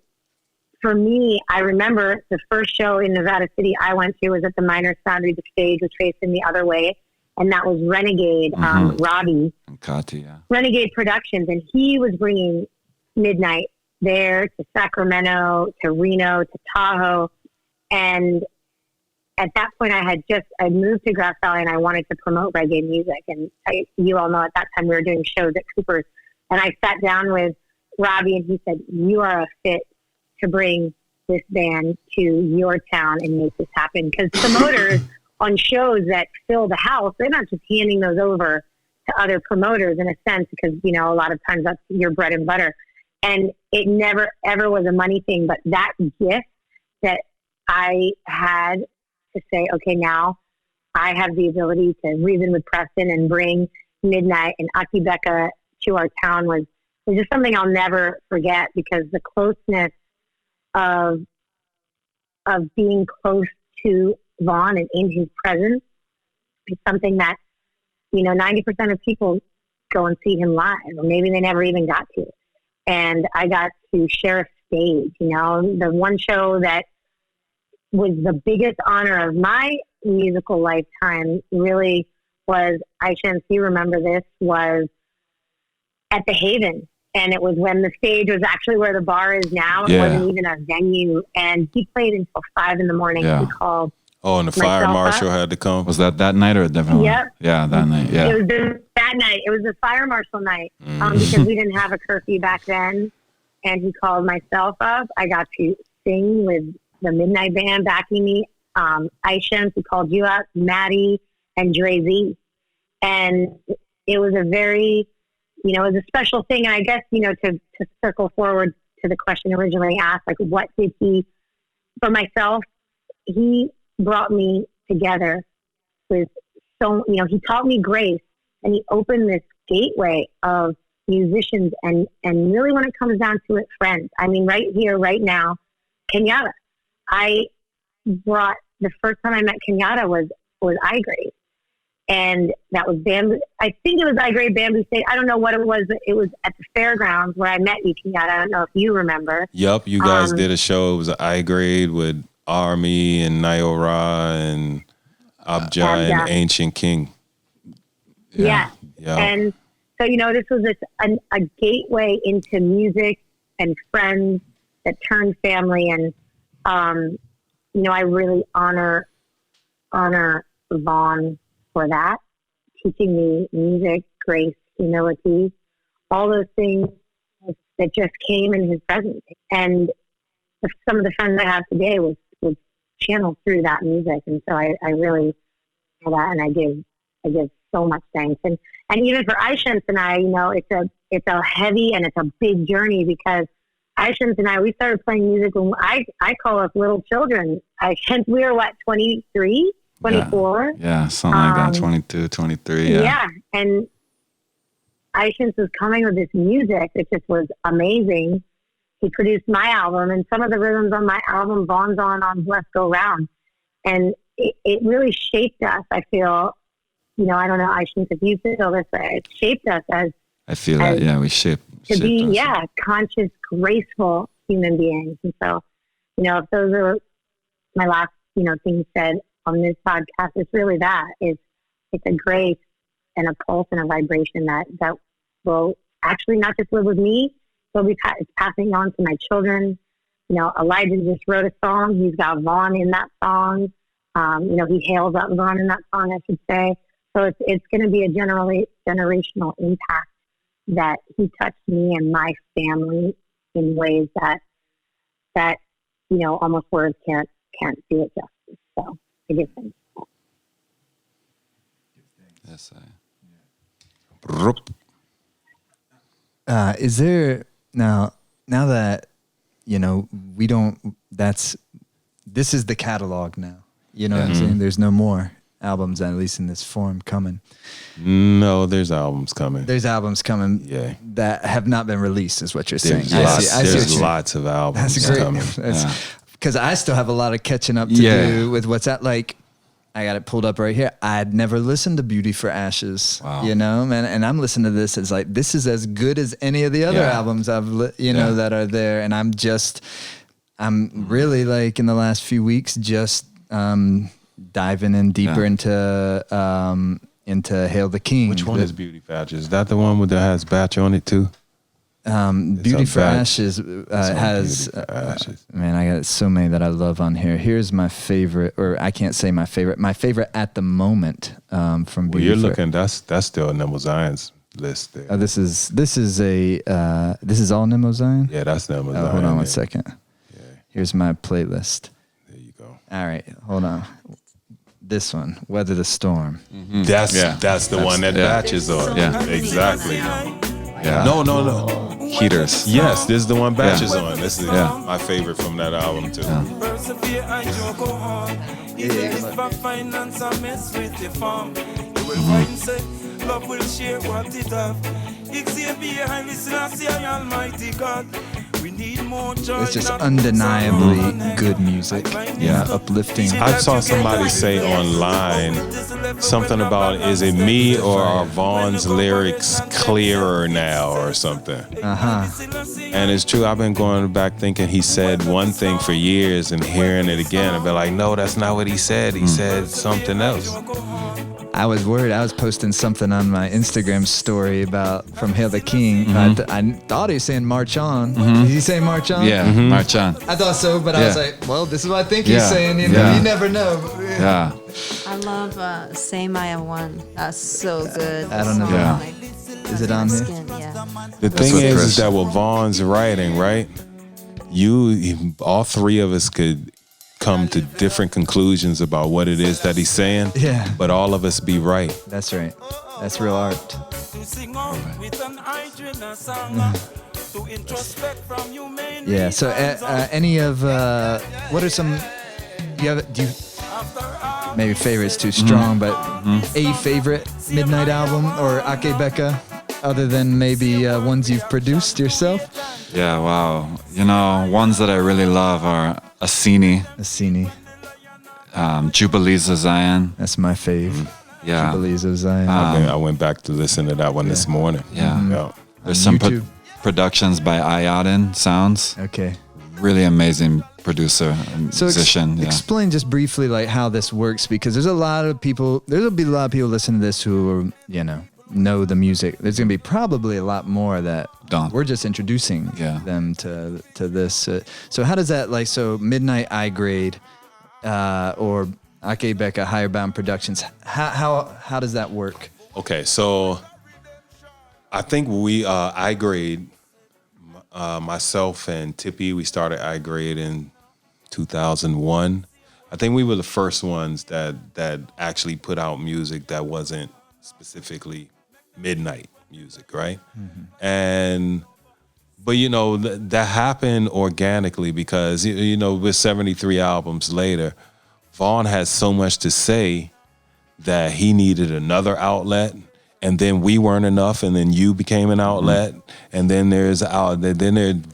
for me, I remember the first show in Nevada City I went to was at the Miners Foundry. The stage was facing the other way, and that was Renegade, Robbie. And Kati, yeah. Renegade Productions, and he was bringing Midnite there to Sacramento, to Reno, to Tahoe. And at that point, I moved to Grass Valley, and I wanted to promote reggae music. And you all know at that time we were doing shows at Cooper's. And I sat down with Robbie, and he said, "You are a fit to bring this band to your town and make this happen." Because promoters on shows that fill the house, they're not just handing those over to other promoters in a sense, because, a lot of times that's your bread and butter. And it never, ever was a money thing. But that gift that I had to say, okay, now I have the ability to reason with Preston and bring Midnite and Akae Beka to our town was just something I'll never forget, because the closeness of being close to Vaughn and in his presence is something that, 90% of people go and see him live, or maybe they never even got to. And I got to share a stage, the one show that was the biggest honor of my musical lifetime really was, Ishence, you remember this, was at the Haven. And it was when the stage was actually where the bar is now. It wasn't even a venue. And he played until 5 a.m. Yeah. He called. Oh, and the fire marshal had to come. Was that night or a different Yep. one? Yeah, that night. Yeah. It was that night. It was the fire marshal night, because we didn't have a curfew back then. And he called myself up. I got to sing with the Midnite band backing me. Ishence, he called you up, Maddie, and Dre Z. And it was a very, it was a special thing. And I guess, to circle forward to the question originally asked, like, what did he, for myself, he brought me together with he taught me grace, and he opened this gateway of musicians and really, when it comes down to it, friends. I mean, right here, right now, Kenyatta. I brought, the first time I met Kenyatta was I-Grade. And that was Bamboo. I think it was I-Grade Bamboo State. I don't know what it was. But it was at the fairgrounds where I met you, Kenyatta. I don't know if you remember. Yup, you guys did a show. It was an I-Grade with Army and Nayora and Abjai and Ancient King. Yeah. And so, this was a gateway into music and friends that turned family. And, I really honor Vaughn for that, teaching me music, grace, humility, all those things that just came in his presence. And some of the friends I have today was channeled through that music. And so I really feel that, and I give so much thanks. And even for Ishence and I, it's a heavy and it's a big journey, because Ishence and I, we started playing music when I call us little children. Ishence, we were 23, 24? Yeah, something like that, 22, 23, Yeah, and Ishence was coming with this music that just was amazing. He produced my album, and some of the rhythms on my album, Vaughn's on Let's Go Round. And it really shaped us, I feel. I don't know, Ishence, if you feel this way. It shaped us as... I feel that, we shape. To be, conscious, graceful human beings. And so, if those are my last, things said on this podcast, it's really that. It's a grace and a pulse and a vibration that will actually not just live with me, but it's passing on to my children. Elijah just wrote a song. He's got Vaughn in that song. He hails up Vaughn in that song, I should say. So it's going to be a generational impact that he touched me and my family in ways that almost words can't do it justice. So I give thanks. Yes, Is there now that we don't? This is the catalog now. You know what I'm saying? There's no more albums, at least in this form, coming. No, there's albums coming. There's albums coming. Yeah. That have not been released, is what you're saying. There's lots of albums That's great. coming. Because I still have a lot of catching up to do with what's that like. I got it pulled up right here. I'd never listened to Beauty for Ashes, man. And I'm listening to this as like, this is as good as any of the other albums I've, that are there. And I'm really like in the last few weeks, just diving in deeper into Hail the King. Which one is Beauty for Ashes? Is that the one that has Batch on it too? Beauty for Ashes has man, I got so many that I love on here. Here's my favorite, or I can't say my favorite at the moment from Beauty. Well, you're looking. That's still Nemo Zion's list there. This is all Nemo Zion. Yeah, that's Nemo Zion. Hold on one second. Yeah. Here's my playlist. There you go. All right, hold on. This one, Weather the Storm. Mm-hmm. That's the one that Batch is on. Yeah, exactly. Yeah. No. Heaters. Yes, this is the one Batch is on. This is my favorite from that album too. Love will share what it have. We need more joy. It's just undeniably good music. Yeah, uplifting. I saw somebody say online something about, is it me or are Vaughn's lyrics clearer now or something? And it's true. I've been going back thinking he said one thing for years and hearing it again and be like, no, that's not what he said. He said something else. I was worried. I was posting something on my Instagram story about from Hail the King. I thought he was saying March On. Did he say March On? Yeah, March On. I thought so, but I was like, well, this is what I think he's saying. You never know. Yeah. I love Say Maya One. That's so good. I don't know. Yeah. Is it on here? The thing is that with Vaughn's writing, right? All three of us could come to different conclusions about what it is that he's saying. Yeah. But all of us be right. That's right. That's real art. Yeah. So, any of what are some? Do you maybe favorite's too strong, but a favorite Midnite album or Akae Beka, other than maybe ones you've produced yourself? Yeah, wow. Ones that I really love are Asini, Jubilees of Zion. That's my fave. Yeah. Jubilees of Zion. I went back to listen to that one this morning. Yeah. There's some productions by Ayadin Sounds. Okay. Really amazing producer and musician. Explain just briefly like how this works, because there'll be a lot of people listening to this who are, know the music. There's going to be probably a lot more that don't. We're just introducing them to this. So how does that, like, so Midnite I Grade or Akae Beka Higher Bound Productions, how does that work? Okay, so I think we I Grade, myself and Tippy, we started I Grade in 2001. I think we were the first ones that actually put out music that wasn't specifically Midnite music, right? But that happened organically because with 73 albums later, Vaughn had so much to say that he needed another outlet, and then we weren't enough, and then you became an outlet, and then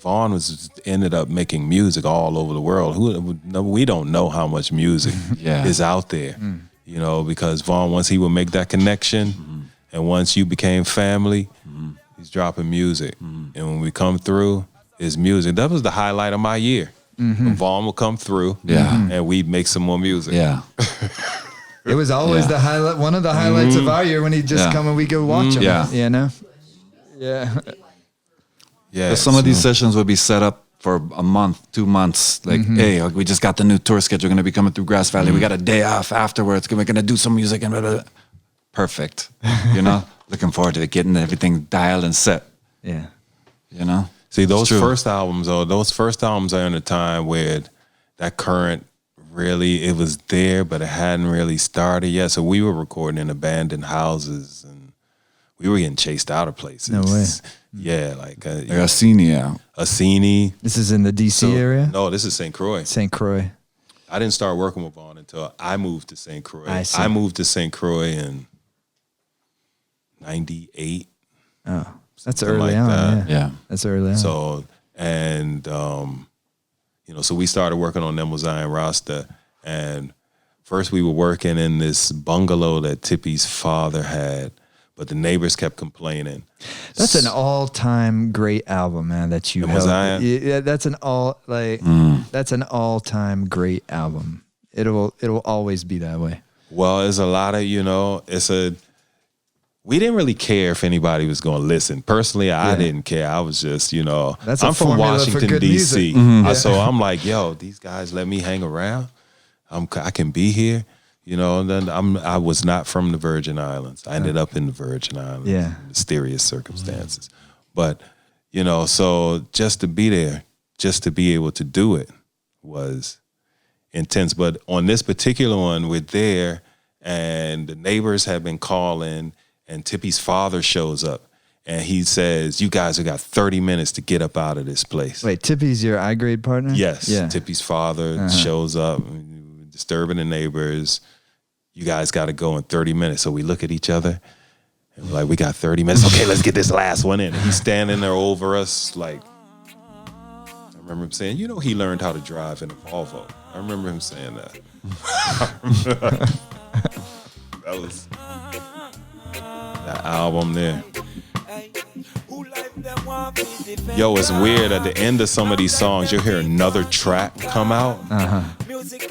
Vaughn ended up making music all over the world. We don't know how much music is out there, because Vaughn, once he would make that connection, and once you became family, he's dropping music. And when we come through, it's music. That was the highlight of my year. When Vaughn would come through, and we'd make some more music. Yeah. It was always the highlight, one of the highlights of our year when he'd just come and we go watch him. Yeah. Yeah. Some of these sessions would be set up for a month, 2 months. Like, hey, we just got the new tour schedule. We're going to be coming through Grass Valley. We got a day off afterwards. We're going to do some music and blah, blah, blah. perfect. You know, looking forward to getting everything dialed and set. Yeah. You know, See, those true. first albums, though, are in a time where that current really, it was there, but it hadn't really started yet. So we were recording in abandoned houses, and we were getting chased out of places. No way. Yeah, like Asini. Asini. This is in the DC area? No, this is St. Croix. St. Croix. I didn't start working with Vaughn until I moved to St. Croix. I see. I moved to St. Croix in 98. Oh, that's Something early like on. that. Yeah. Yeah. That's early on. So, and, so we started working on Nemo Zion Rasta. And first we were working in this bungalow that Tippy's father had, but the neighbors kept complaining. That's an all-time great album, man. That you Nemo held. Zion? Yeah, that's an that's an all-time great album. It'll always be that way. Well, there's a lot of, we didn't really care if anybody was going to listen. Personally, I didn't care. I was just, That's a I'm from formula for Washington, good D.C. music. So I'm like, yo, these guys let me hang around. I can be here. And then I was not from the Virgin Islands. I ended up in the Virgin Islands. Yeah. In mysterious circumstances. But, so just to be there, just to be able to do it was intense. But on this particular one, we're there, and the neighbors have been calling, and Tippy's father shows up, and he says, you guys have got 30 minutes to get up out of this place. Wait, Tippy's your I-grade partner? Yes. Yeah. Tippy's father shows up, disturbing the neighbors. You guys got to go in 30 minutes. So we look at each other, and we're like, we got 30 minutes. Okay, let's get this last one in. And he's standing there over us like, I remember him saying, he learned how to drive in a Volvo. I remember him saying that. That was that album there. Yo, it's weird. At the end of some of these songs, you'll hear another track come out.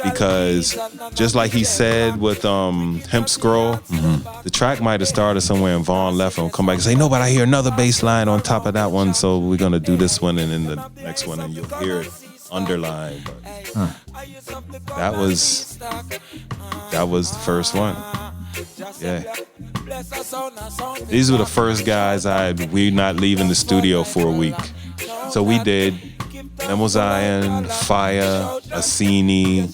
Because just like he said with Hemp Scroll, the track might have started somewhere and Vaughn left and come back and say, no, but I hear another bass line on top of that one, so we're going to do this one and then the next one, and you'll hear it underlined. But that was the first one. Yeah. These were the first guys we're not leaving the studio for a week. So we did Nemo Zion, Fire, Asini,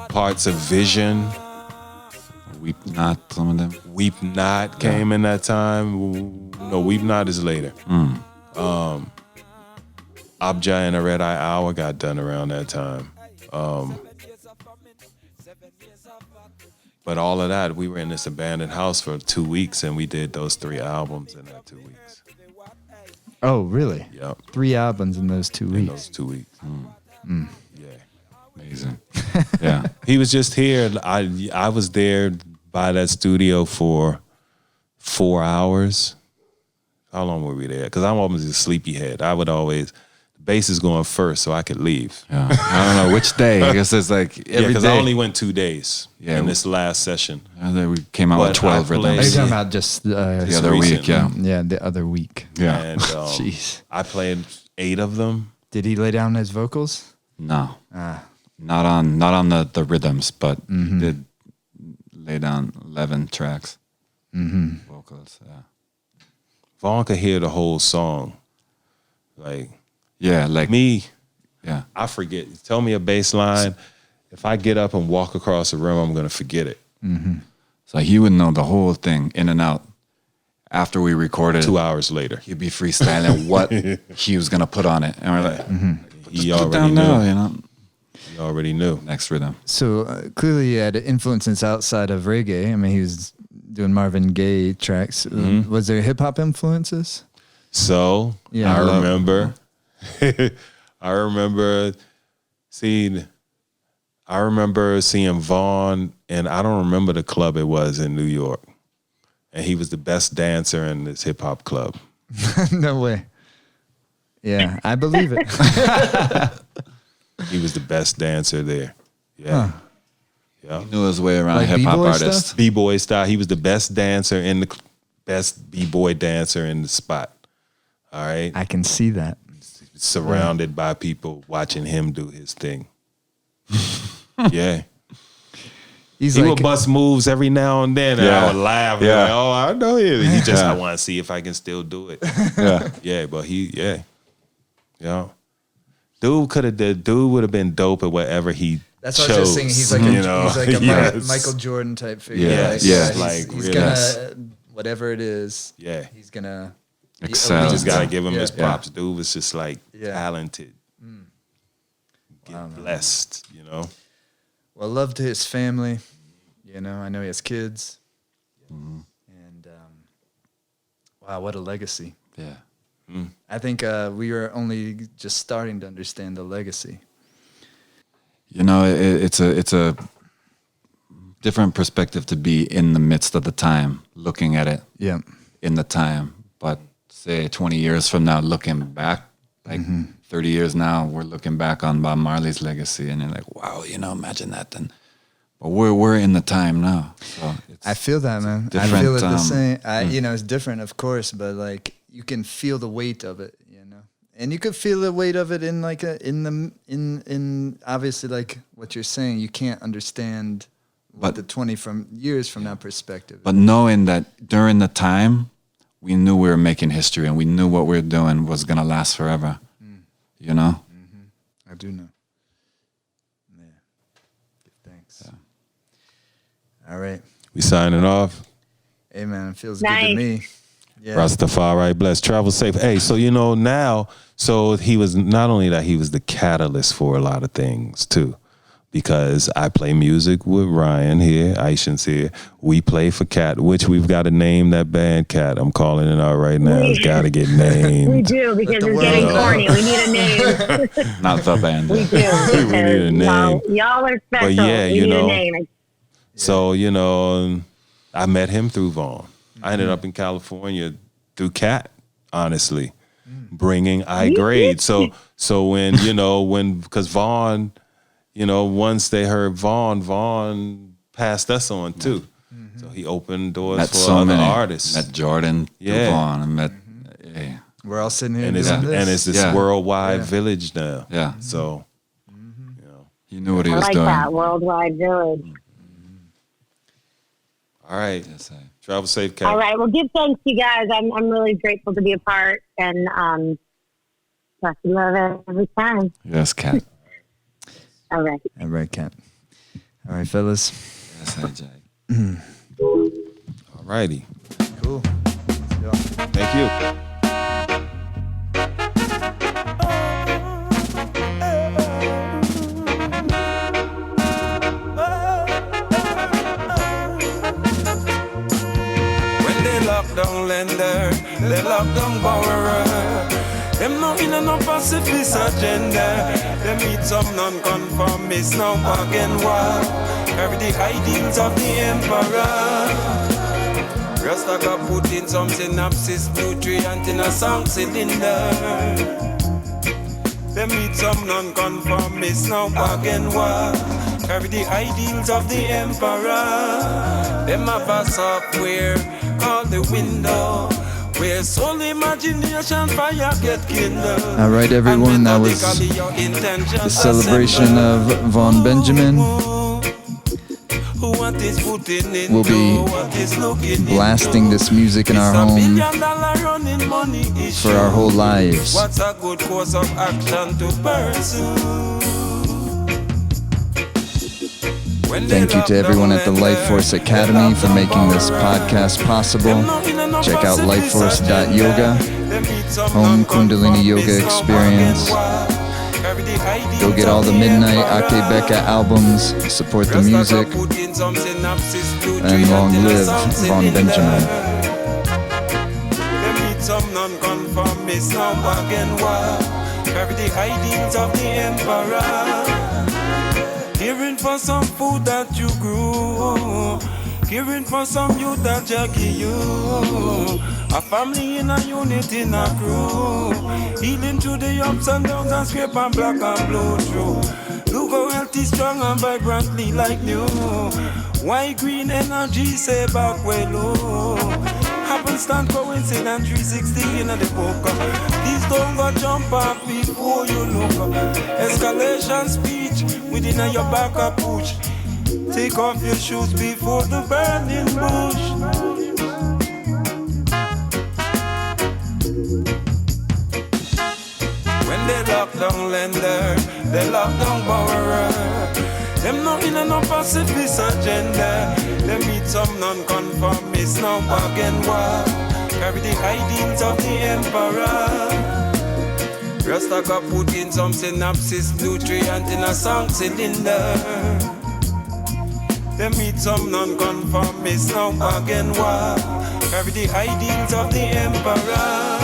parts of Vision. Weep Not, some of them. Weep Not came in that time. No, Weep Not is later. Abja and a Red Eye Hour got done around that time. But all of that, we were in this abandoned house for 2 weeks, and we did those 3 albums in that 2 weeks. Oh, really? Yep. 3 albums in those 2 In weeks. those 2 weeks. Yeah. Amazing. Yeah. He was just here. I was there by that studio for 4 hours. How long were we there? Because I'm almost a sleepyhead. I would always, the bass is going first so I could leave. Yeah. I don't know which day. I guess it's like every Because day. I only went 2 days in this last session. And then we came out with But 12 I played- Are you rhythms. talking about just The other week, recently. yeah. Yeah, the other week. Yeah. And Jeez. I played 8 of them. Did he lay down his vocals? No. Not on the rhythms, but he did lay down 11 tracks. Vocals, yeah. Vaughn could hear the whole song. Like Yeah, like me, yeah. I forget. Tell me a bass line. If I get up and walk across the room, I'm going to forget it. So he would know the whole thing in and out. After we recorded 2 hours later. he'd be freestyling what he was gonna put on it. And we're like, He put it already down knew. now, you know. He already knew. Next rhythm. So clearly he had influences outside of reggae. I mean, he was doing Marvin Gaye tracks. Was there hip-hop influences? So Yeah. I remember seeing Vaughn, and I don't remember the club it was in New York. And he was the best dancer in this hip hop club. No way. Yeah, I believe it. He was the best dancer there. Yeah. Yeah. Knew his way around Like hip hop B-boy artists. stuff? B-boy style. He was the best dancer in the best B-boy dancer in the spot. All right. I can see that. Surrounded by people watching him do his thing. Yeah. He's he like, would bust moves every now and then, and I would laugh. Yeah. Like, oh, I know him. He just, I want to see if I can still do it. Yeah. But Dude would have been dope at whatever he that's what chose. I was just saying. He's like a, Yes. Michael Jordan type figure. Yes. He's really. gonna whatever it is. Yeah. He's gonna Excel. You just gotta give him Yeah. his props. Dude was just like talented, Wow, man. blessed. Well, love to his family. I know he has kids. And wow, what a legacy. Yeah. I think we are only just starting to understand the legacy. It's a different perspective to be in the midst of the time, looking at it Yeah. in the time. But say 20 years from now, looking back, like 30 years now, we're looking back on Bob Marley's legacy, and you're like, wow, imagine that. Then, but we're in the time now. So I feel that, man. I different, feel it the same. It's different, of course, but like you can feel the weight of it, and you could feel the weight of it in like in obviously like what you're saying. You can't understand what the 20 years from that perspective. But knowing that during the time, we knew we were making history, and we knew what we were doing was gonna last forever. I do know. Yeah. Give thanks. All right. We signing off. Hey, man, it feels good to me. Yeah. Rastafari, bless. Travel safe. Hey, so now, so he was not only that, he was the catalyst for a lot of things too. Because I play music with Ryan here, Ishence here. We play for Kat, which we've got to name that band Kat. I'm calling it out right now. It's got to get named. We do, because it's getting corny. We need a name. Not the band. We do. We need a name. Y'all are special. But yeah, we need a name. So, I met him through Vaughn. I ended up in California through Kat, honestly, bringing grade. So when, because Vaughn, once they heard Vaughn passed us on too. So he opened doors Met for so other many artists. Met Jordan, Vaughn, and met. We're all sitting here and doing this. it's this worldwide village now. Yeah. So, He knew what he I was like doing. that worldwide village. all right. Yes, Travel safe, Kat. All right. Well, give thanks, you guys. I'm really grateful to be a part, and lots of love every time. yes, Kat. All right. All right, Kat. All right, fellas. Yes, Jay. All righty. Cool. Let's go. Thank you. When they lock down lender, they lock down borrower. Them not in no pacifist agenda. They meet some non-conformists now bargain war. Carry the ideals of the emperor. Rasta Kat put in some synapses, nutrient in a song cylinder. They meet some non-conformists now bargain war. Carry the ideals of the emperor. Them have a software called the window, where soul imagination fire get kindled. All right, everyone. That was the celebration of Vaughn Benjamin. We'll be blasting this music in our home for our whole lives. What's a good course of action to pursue? Thank you to everyone at the Life Force Academy for making this podcast possible. Check out lifeforce.yoga, home Kundalini yoga experience. Go get all the Midnite Akae Beka albums, support the music, and long live Vaughn Benjamin. Some non-conformists now bargain war. Carry the ideals of the emperor. Caring for some food that you grew. Caring for some youth that Jah give you. A family in a unit in a crew. Healing through the ups and downs and scrape and black and blue through. Look how healthy, strong and vibrantly like new. White green energy say back way low. Happenstance, coincidence, 360 in the book. Please don't go jump off before you look. Escalation speech within your back a push. Take off your shoes before the burning bush. When they lock down lender, they lock down borrower. Them not in a no pacifist agenda. They meet some non-conformists, now bargain war. Carry the ideals of the emperor. Rasta Kat put in some synapses, nutrient in a sound cylinder. They meet some non-conformists, now bargain war. Carry the ideals of the emperor.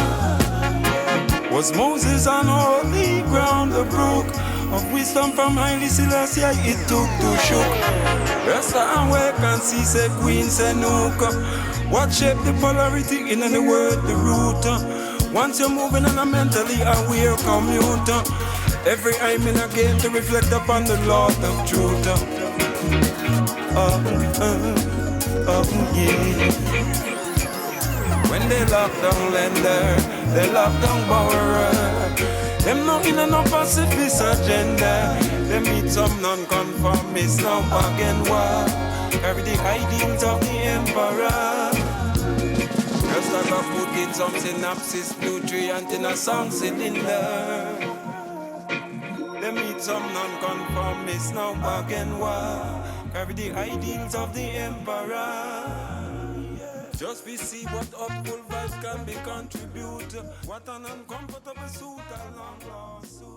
Was Moses on holy ground, the brook of wisdom from Haile Selassie, it took to shook. Rasta and work and see, say Queen Senuka. What shape the polarity in the word, the root. Once you're moving on a mentally aware commuter, every I'm in again to reflect upon the Lord of truth. Yeah. When they lock down lender, they lock down borrower. Them not in a no pacifist agenda. They meet some non-conformists, now bargain war. Carry the ideals of the emperor. Just like I put in some synapses, nutrient in a sound cylinder. They meet some non-conformists, now bargain war. Carry the ideals of the emperor. Just we see what upful vibes can be contribute. What an uncomfortable suit, a long lawsuit.